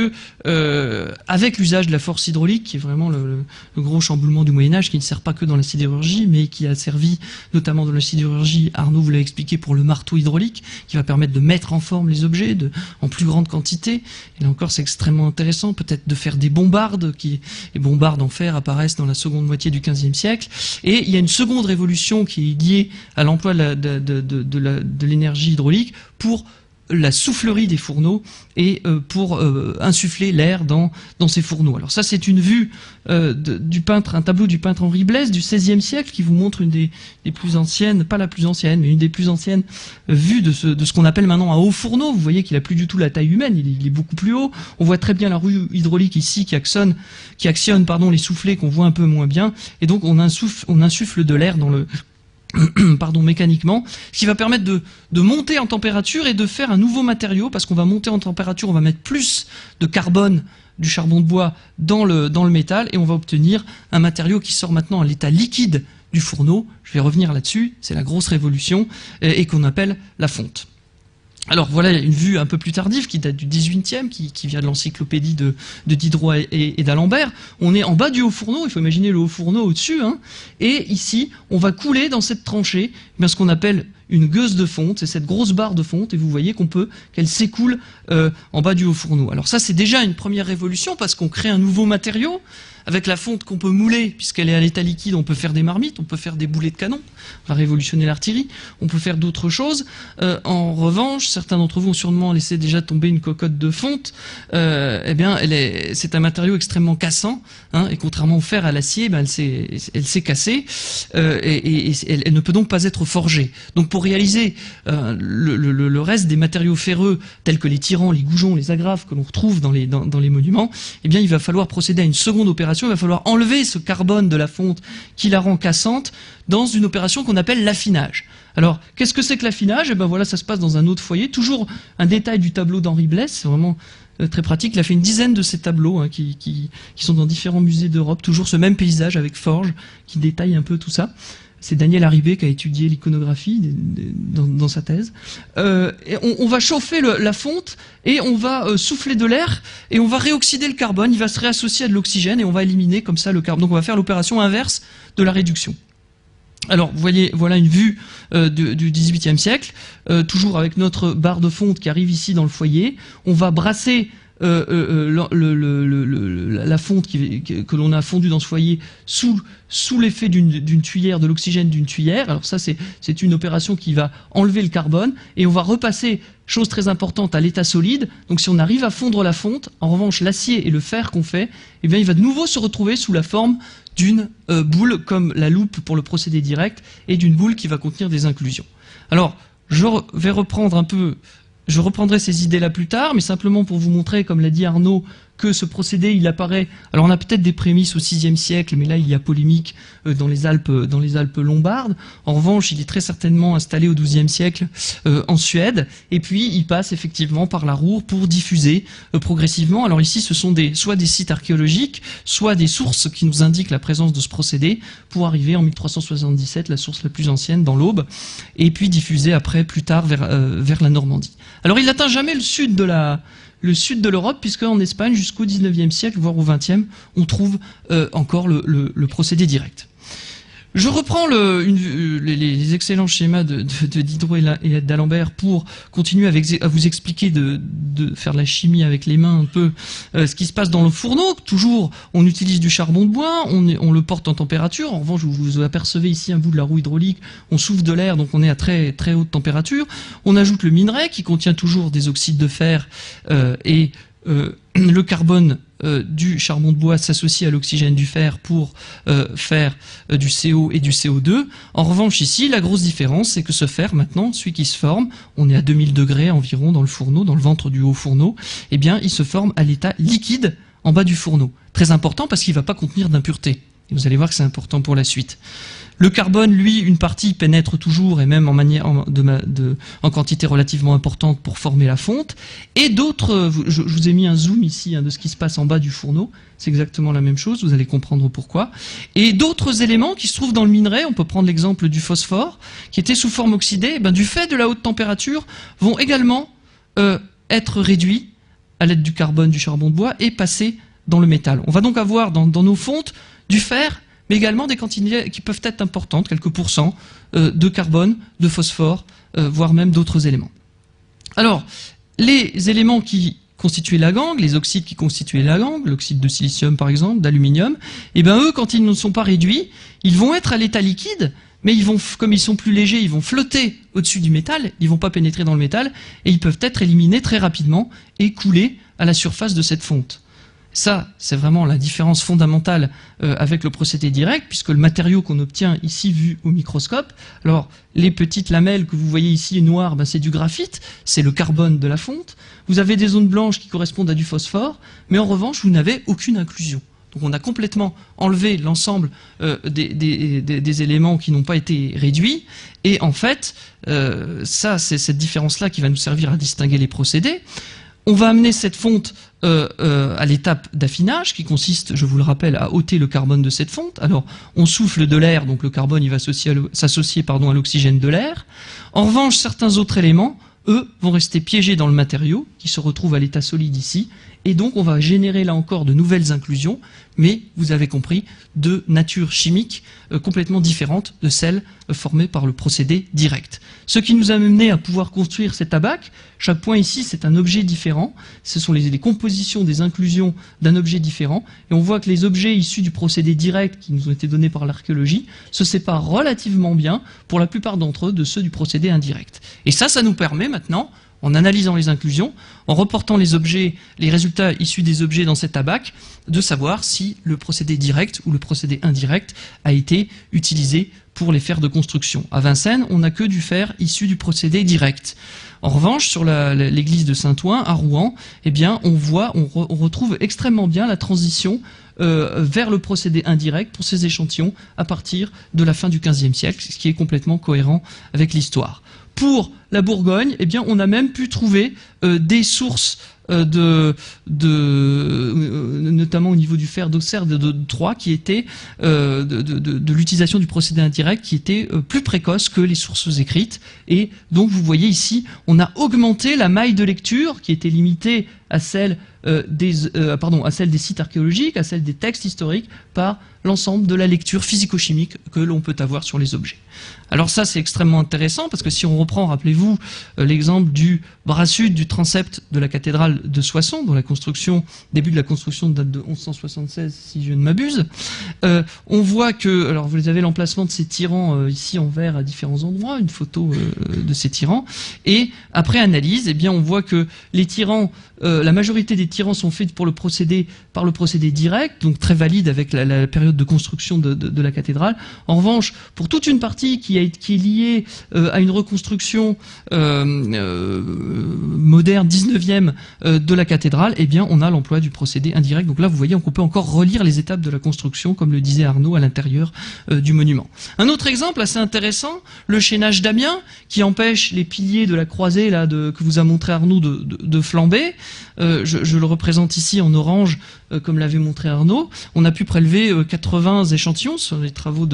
avec l'usage de la force hydraulique, qui est vraiment le gros chamboulement du Moyen-Âge, qui ne sert pas que dans la sidérurgie, mais qui a servi notamment dans la sidérurgie, Arnaud vous l'a expliqué, pour le marteau hydraulique, qui va permettre de mettre en forme les objets en plus grande quantité. Et là encore, c'est extrêmement intéressant, peut-être de faire des bombardes, les bombardes en fer apparaissent dans la seconde moitié du XVe siècle, et il y a une seconde révolution qui est liée à l'emploi de l'énergie hydraulique pour la soufflerie des fourneaux et pour insuffler l'air dans ces fourneaux. Alors ça, c'est une vue du peintre, un tableau du peintre Henri Blaise du XVIe siècle, qui vous montre une des plus anciennes, pas la plus ancienne, mais une des plus anciennes vues de ce qu'on appelle maintenant un haut fourneau. Vous voyez qu'il a plus du tout la taille humaine, il est beaucoup plus haut. On voit très bien la roue hydraulique ici qui actionne les soufflets qu'on voit un peu moins bien, et donc on insuffle de l'air dans le mécaniquement, ce qui va permettre de monter en température et de faire un nouveau matériau, parce qu'on va monter en température, on va mettre plus de carbone, du charbon de bois dans le métal, et on va obtenir un matériau qui sort maintenant à l'état liquide du fourneau. Je vais revenir là-dessus, c'est la grosse révolution, et qu'on appelle la fonte. Alors voilà une vue un peu plus tardive qui date du XVIIIe, qui vient de l'encyclopédie de Diderot et d'Alembert. On est en bas du haut fourneau, il faut imaginer le haut fourneau au-dessus, et ici on va couler dans cette tranchée ce qu'on appelle une gueuse de fonte, c'est cette grosse barre de fonte, et vous voyez qu'elle s'écoule en bas du haut fourneau. Alors ça, c'est déjà une première révolution, parce qu'on crée un nouveau matériau. Avec la fonte qu'on peut mouler, puisqu'elle est à l'état liquide, on peut faire des marmites, on peut faire des boulets de canon, on va révolutionner l'artillerie, on peut faire d'autres choses. En revanche, certains d'entre vous ont sûrement laissé déjà tomber une cocotte de fonte. C'est un matériau extrêmement cassant, et contrairement au fer, à l'acier, elle s'est cassée, et elle ne peut donc pas être forgée. Donc pour réaliser le reste des matériaux ferreux, tels que les tirants, les goujons, les agrafes que l'on retrouve dans les monuments, il va falloir procéder à une seconde opération. Il va falloir enlever ce carbone de la fonte qui la rend cassante dans une opération qu'on appelle l'affinage. Alors, qu'est-ce que c'est que l'affinage ? Voilà, ça se passe dans un autre foyer. Toujours un détail du tableau d'Henri Blaise, c'est vraiment très pratique. Il a fait une dizaine de ces tableaux hein, qui sont dans différents musées d'Europe, toujours ce même paysage avec forge qui détaille un peu tout ça. C'est Daniel Haribé qui a étudié l'iconographie dans sa thèse. Et on va chauffer la fonte et on va souffler de l'air et on va réoxyder le carbone. Il va se réassocier à de l'oxygène et on va éliminer comme ça le carbone. Donc on va faire l'opération inverse de la réduction. Alors, vous voyez, voilà une vue du XVIIIe siècle, toujours avec notre barre de fonte qui arrive ici dans le foyer. On va brasser la fonte que l'on a fondue dans ce foyer sous l'effet d'une tuyère, de l'oxygène d'une tuyère. Alors ça, c'est une opération qui va enlever le carbone et on va repasser, chose très importante, à l'état solide. Donc si on arrive à fondre la fonte, en revanche, l'acier et le fer qu'on fait, eh bien, il va de nouveau se retrouver sous la forme d'une boule, comme la loupe pour le procédé direct, et d'une boule qui va contenir des inclusions. Alors, je vais reprendre un peu... Je reprendrai ces idées-là plus tard, mais simplement pour vous montrer, comme l'a dit Arnaud, que ce procédé, il apparaît... Alors on a peut-être des prémices au VIe siècle, mais là il y a polémique dans les Alpes lombardes. En revanche, il est très certainement installé au XIIe siècle en Suède, et puis il passe effectivement par la Ruhr pour diffuser progressivement. Alors ici, ce sont soit des sites archéologiques, soit des sources qui nous indiquent la présence de ce procédé, pour arriver en 1377, la source la plus ancienne, dans l'Aube, et puis diffuser après, plus tard, vers la Normandie. Alors il n'atteint jamais le sud de l'Europe, puisque en Espagne, jusqu'au XIXe siècle, voire au XXe, on trouve encore le procédé direct. Je reprends les excellents schémas de Diderot et d'Alembert pour continuer à vous expliquer de faire de la chimie avec les mains un peu ce qui se passe dans le fourneau. Toujours, on utilise du charbon de bois, on le porte en température. En revanche, vous apercevez ici un bout de la roue hydraulique, on souffle de l'air, donc on est à très, très haute température. On ajoute le minerai qui contient toujours des oxydes de fer et le carbone du charbon de bois s'associe à l'oxygène du fer pour faire du CO et du CO2. En revanche, ici, la grosse différence, c'est que ce fer, maintenant, celui qui se forme, on est à 2000 degrés environ dans le fourneau, dans le ventre du haut fourneau, eh bien, il se forme à l'état liquide en bas du fourneau. Très important parce qu'il ne va pas contenir d'impuretés. Et vous allez voir que c'est important pour la suite. Le carbone, lui, une partie pénètre toujours et même en quantité relativement importante pour former la fonte. Et d'autres, je vous ai mis un zoom ici de ce qui se passe en bas du fourneau. C'est exactement la même chose, vous allez comprendre pourquoi. Et d'autres éléments qui se trouvent dans le minerai, on peut prendre l'exemple du phosphore, qui était sous forme oxydée, du fait de la haute température, vont également être réduits à l'aide du carbone, du charbon de bois, et passer dans le métal. On va donc avoir dans nos fontes du fer, mais également des quantités qui peuvent être importantes, quelques pourcents de carbone, de phosphore, voire même d'autres éléments. Alors, les éléments qui constituaient la gangue, les oxydes qui constituaient la gangue, l'oxyde de silicium par exemple, d'aluminium, et bien eux, quand ils ne sont pas réduits, ils vont être à l'état liquide, mais ils vont, comme ils sont plus légers, ils vont flotter au-dessus du métal, ils ne vont pas pénétrer dans le métal, et ils peuvent être éliminés très rapidement et couler à la surface de cette fonte. Ça, c'est vraiment la différence fondamentale avec le procédé direct, puisque le matériau qu'on obtient ici vu au microscope, alors les petites lamelles que vous voyez ici noires, c'est du graphite, c'est le carbone de la fonte. Vous avez des zones blanches qui correspondent à du phosphore, mais en revanche, vous n'avez aucune inclusion. Donc on a complètement enlevé l'ensemble des éléments qui n'ont pas été réduits, et en fait, ça, c'est cette différence-là qui va nous servir à distinguer les procédés. On va amener cette fonte à l'étape d'affinage qui consiste, je vous le rappelle, à ôter le carbone de cette fonte. Alors, on souffle de l'air, donc le carbone il va s'associer à l'oxygène de l'air. En revanche, certains autres éléments, eux, vont rester piégés dans le matériau qui se retrouve à l'état solide ici. Et donc, on va générer là encore de nouvelles inclusions, mais, vous avez compris, de nature chimique complètement différente de celle formée par le procédé direct. Ce qui nous a mené à pouvoir construire cet abac. Chaque point ici, c'est un objet différent. Ce sont les compositions des inclusions d'un objet différent. Et on voit que les objets issus du procédé direct qui nous ont été donnés par l'archéologie se séparent relativement bien, pour la plupart d'entre eux, de ceux du procédé indirect. Et ça nous permet maintenant, en analysant les inclusions, en reportant les objets, les résultats issus des objets dans cet abac, de savoir si le procédé direct ou le procédé indirect a été utilisé pour les fers de construction. À Vincennes, on n'a que du fer issu du procédé direct. En revanche, sur l'église de Saint-Ouen, à Rouen, eh bien, on retrouve extrêmement bien la transition vers le procédé indirect pour ces échantillons à partir de la fin du XVe siècle, ce qui est complètement cohérent avec l'histoire. Pour la Bourgogne, eh bien, on a même pu trouver des sources notamment au niveau du fer d'Auxerre de Troyes, qui était de l'utilisation du procédé indirect, qui était plus précoce que les sources écrites. Et donc vous voyez ici, on a augmenté la maille de lecture qui était limitée à celle à celle des sites archéologiques, à celle des textes historiques, par l'ensemble de la lecture physico-chimique que l'on peut avoir sur les objets. Alors ça, c'est extrêmement intéressant, parce que si on reprend, rappelez-vous, l'exemple du bras sud du transept de la cathédrale de Soissons, dont début de la construction date de 1176, si je ne m'abuse, on voit que, alors vous avez l'emplacement de ces tirants ici en vert à différents endroits, une photo de ces tirants, et après analyse, eh bien, on voit que les tirants, la majorité des tirants sont faits par le procédé direct, donc très valide avec la période de construction de la cathédrale. En revanche, pour toute une partie qui est liée à une reconstruction moderne 19e de la cathédrale, eh bien, on a l'emploi du procédé indirect. Donc là, vous voyez, on peut encore relire les étapes de la construction, comme le disait Arnaud, à l'intérieur du monument. Un autre exemple assez intéressant, le chaînage d'Amiens, qui empêche les piliers de la croisée là, que vous a montré Arnaud de flamber. Je le représente ici en orange, comme l'avait montré Arnaud. On a pu prélever 80 échantillons sur les travaux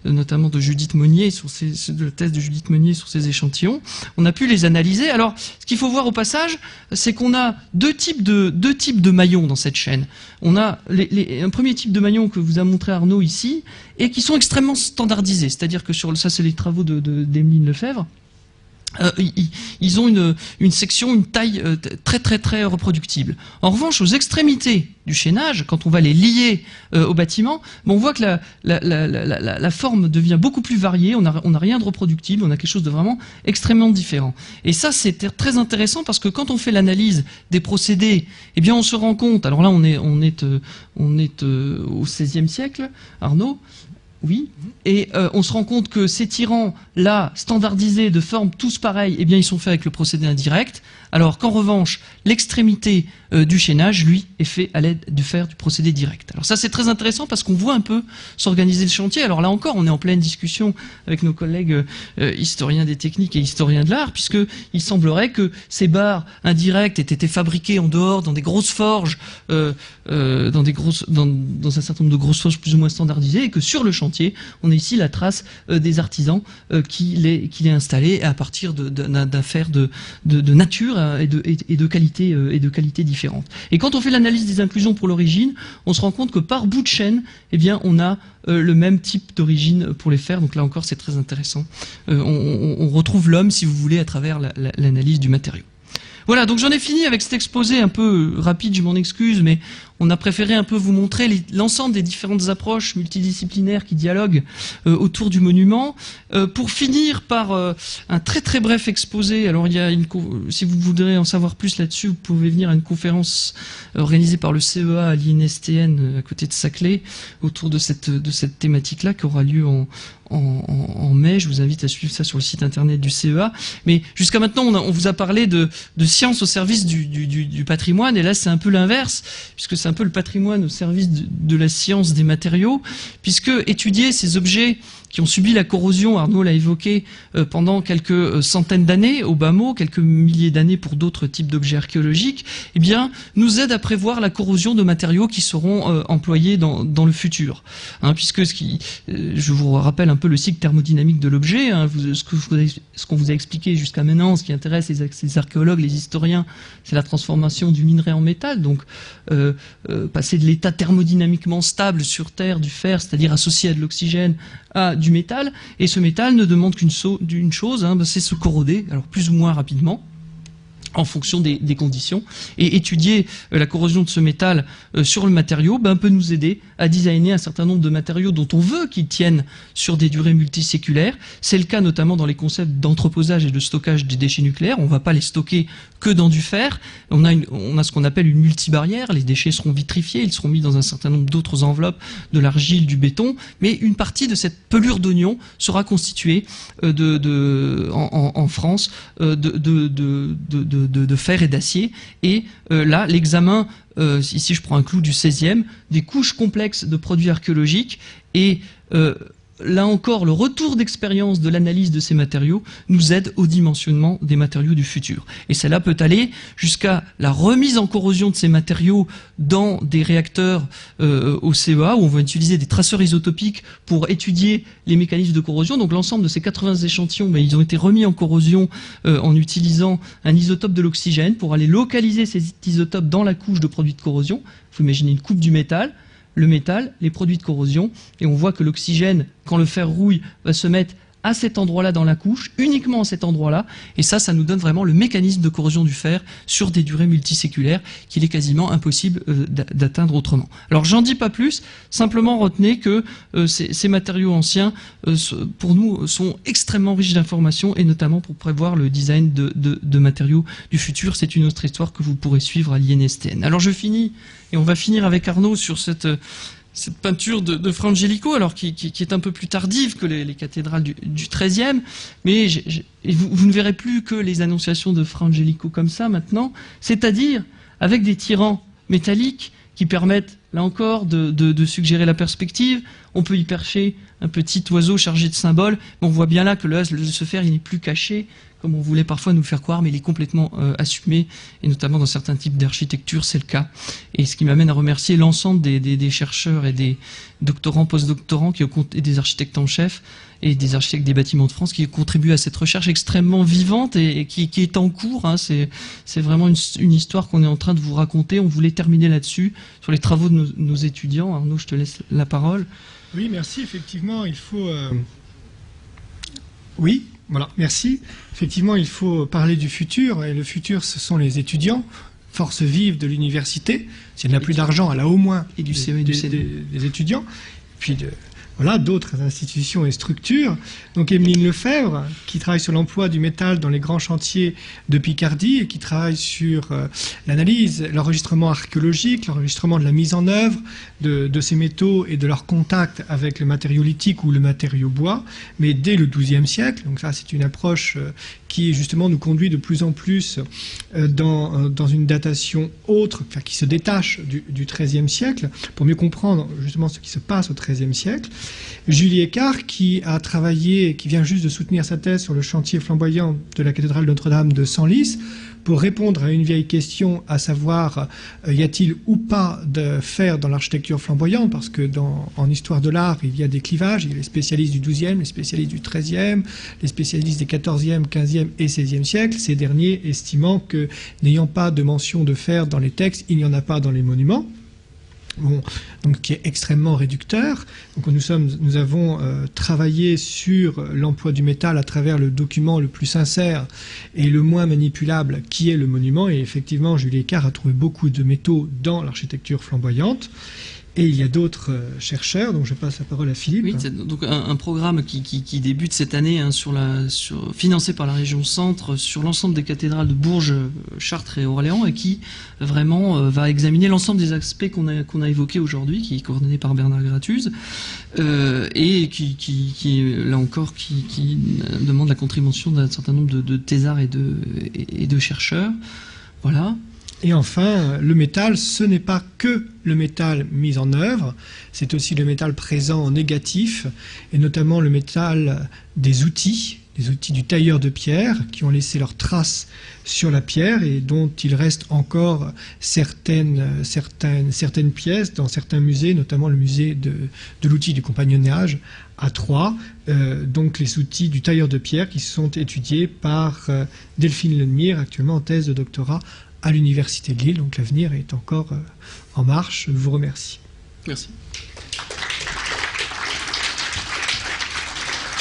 notamment de Judith Monnier, de la thèse de Judith Monnier sur ces échantillons. On a pu les analyser. Alors, ce qu'il faut voir au passage, c'est qu'on a deux types de maillons dans cette chaîne. On a un premier type de maillon que vous a montré Arnaud ici, et qui sont extrêmement standardisés. C'est-à-dire que ça, c'est les travaux d'Emeline Lefebvre. Ils ont une section, une taille très très très reproductible. En revanche, aux extrémités du chaînage, quand on va les lier au bâtiment, on voit que la forme devient beaucoup plus variée. On n'a rien de reproductible, on a quelque chose de vraiment extrêmement différent. Et ça, c'est très intéressant parce que quand on fait l'analyse des procédés, eh bien, on se rend compte. Alors là, on est au XVIe siècle, Arnaud. Oui, et on se rend compte que ces tirants-là, standardisés, de forme tous pareils, eh bien, ils sont faits avec le procédé indirect, alors qu'en revanche, l'extrémité du chaînage, lui, est fait à l'aide du fer du procédé direct. Alors ça, c'est très intéressant parce qu'on voit un peu s'organiser le chantier. Alors là encore, on est en pleine discussion avec nos collègues historiens des techniques et historiens de l'art, puisqu'il semblerait que ces barres indirectes aient été fabriquées en dehors, dans des grosses forges, dans un certain nombre de grosses forges plus ou moins standardisées, et que sur le chantier, on a ici la trace des artisans qui l'ait installé à partir d'un fer de nature et de qualité différente. Et quand on fait l'analyse des inclusions pour l'origine, on se rend compte que par bout de chaîne, eh bien, on a le même type d'origine pour les fers. Donc là encore, c'est très intéressant. On retrouve l'homme, si vous voulez, à travers l'analyse du matériau. Voilà, donc j'en ai fini avec cet exposé un peu rapide, je m'en excuse, mais on a préféré un peu vous montrer l'ensemble des différentes approches multidisciplinaires qui dialoguent autour du monument. Pour finir par un très très bref exposé, alors si vous voudrez en savoir plus là-dessus, vous pouvez venir à une conférence organisée par le CEA à l'INSTN à côté de Saclay autour de cette thématique-là qui aura lieu en mai. Je vous invite à suivre ça sur le site internet du CEA. Mais jusqu'à maintenant, on vous a parlé de science au service du patrimoine, et là c'est un peu l'inverse, puisque c'est un peu le patrimoine au service de la science des matériaux, puisque étudier ces objets qui ont subi la corrosion, Arnaud l'a évoqué, pendant quelques centaines d'années, au bas mot, quelques milliers d'années pour d'autres types d'objets archéologiques, eh bien, nous aide à prévoir la corrosion de matériaux qui seront employés dans le futur. Puisque je vous rappelle un peu le cycle thermodynamique de l'objet, ce qu'on vous a expliqué jusqu'à maintenant, ce qui intéresse les archéologues, les historiens, c'est la transformation du minerai en métal, donc passer de l'état thermodynamiquement stable sur Terre du fer, c'est-à-dire associé à de l'oxygène, à du métal, et ce métal ne demande d'une chose, c'est se corroder, alors plus ou moins rapidement, en fonction des conditions, et étudier la corrosion de ce métal sur le matériau peut nous aider à designer un certain nombre de matériaux dont on veut qu'ils tiennent sur des durées multiséculaires. C'est le cas notamment dans les concepts d'entreposage et de stockage des déchets nucléaires. On ne va pas les stocker que dans du fer. On a ce qu'on appelle une multibarrière. Les déchets seront vitrifiés, ils seront mis dans un certain nombre d'autres enveloppes, de l'argile, du béton, mais une partie de cette pelure d'oignon sera constituée en France de fer et d'acier. Et là, l'examen, ici je prends un clou du 16e, des couches complexes de produits archéologiques et là encore, le retour d'expérience de l'analyse de ces matériaux nous aide au dimensionnement des matériaux du futur. Et cela peut aller jusqu'à la remise en corrosion de ces matériaux dans des réacteurs au CEA, où on va utiliser des traceurs isotopiques pour étudier les mécanismes de corrosion. Donc l'ensemble de ces 80 échantillons, ils ont été remis en corrosion en utilisant un isotope de l'oxygène pour aller localiser ces isotopes dans la couche de produits de corrosion. Il faut imaginer une coupe du métal, le métal, les produits de corrosion, et on voit que l'oxygène, quand le fer rouille, va se mettre à cet endroit-là dans la couche, uniquement à cet endroit-là, et ça nous donne vraiment le mécanisme de corrosion du fer sur des durées multiséculaires qu'il est quasiment impossible d'atteindre autrement. Alors j'en dis pas plus, simplement retenez que ces matériaux anciens, pour nous, sont extrêmement riches d'informations, et notamment pour prévoir le design de matériaux du futur. C'est une autre histoire que vous pourrez suivre à l'INSTN. Alors je finis, et on va finir avec Arnaud sur cette peinture de Fra Angelico, alors qui est un peu plus tardive que les cathédrales du XIIIe, mais vous ne verrez plus que les annonciations de Fra Angelico comme ça maintenant, c'est-à-dire avec des tirants métalliques qui permettent, là encore, de suggérer la perspective. On peut y percher un petit oiseau chargé de symboles, mais on voit bien là que le se faire, il n'est plus caché, comme on voulait parfois nous le faire croire, mais il est complètement assumé, et notamment dans certains types d'architecture, c'est le cas. Et ce qui m'amène à remercier l'ensemble des chercheurs et des doctorants, postdoctorants, et des architectes en chef, et des architectes des bâtiments de France, qui contribuent à cette recherche extrêmement vivante et qui est en cours. Hein. C'est vraiment une histoire qu'on est en train de vous raconter. On voulait terminer là-dessus, sur les travaux de nos étudiants. Arnaud, je te laisse la parole. Oui, merci. Effectivement, il faut... Oui, voilà, merci. Effectivement, il faut parler du futur, et le futur, ce sont les étudiants, force vive de l'université. Si elle n'a plus d'argent, elle a au moins et du CE et du CNE. Des étudiants, puis voilà, d'autres institutions et structures. Donc Emeline Lefebvre, qui travaille sur l'emploi du métal dans les grands chantiers de Picardie, et qui travaille sur l'analyse, l'enregistrement archéologique, l'enregistrement de la mise en œuvre de ces métaux et de leur contact avec le matériau lithique ou le matériau bois, mais dès le XIIe siècle. Donc ça, c'est une approche qui justement nous conduit de plus en plus dans une datation autre, enfin, qui se détache du XIIIe siècle, pour mieux comprendre justement ce qui se passe au XIIIe siècle. Julie Eckart, qui a travaillé, qui vient juste de soutenir sa thèse sur le chantier flamboyant de la cathédrale Notre-Dame de Senlis, pour répondre à une vieille question, à savoir, y a-t-il ou pas de fer dans l'architecture flamboyante, parce que en histoire de l'art, il y a des clivages, il y a les spécialistes du XIIe, les spécialistes du XIIIe, les spécialistes des XIVe, XVe et XVIe siècles, ces derniers estimant que, n'ayant pas de mention de fer dans les textes, il n'y en a pas dans les monuments. Bon, donc qui est extrêmement réducteur. Donc nous avons travaillé sur l'emploi du métal à travers le document le plus sincère et le moins manipulable qui est le monument. Et effectivement, Julie Eckart a trouvé beaucoup de métaux dans l'architecture flamboyante. Et il y a d'autres chercheurs, donc je passe la parole à Philippe. Oui, c'est donc un programme qui débute cette année, hein, financé par la région Centre, sur l'ensemble des cathédrales de Bourges, Chartres et Orléans, et qui vraiment va examiner l'ensemble des aspects qu'on a évoqués aujourd'hui, qui est coordonné par Bernard Gratuz, et qui là encore, qui demande la contribution d'un certain nombre de thésards et de chercheurs. Voilà. Et enfin, le métal, ce n'est pas que le métal mis en œuvre, c'est aussi le métal présent en négatif, et notamment le métal des outils du tailleur de pierre, qui ont laissé leurs traces sur la pierre et dont il reste encore certaines pièces dans certains musées, notamment le musée de l'outil du compagnonnage à Troyes, donc les outils du tailleur de pierre qui sont étudiés par Delphine Lemire, actuellement en thèse de doctorat à l'Université de Lille. Donc l'avenir est encore en marche. Je vous remercie. Merci.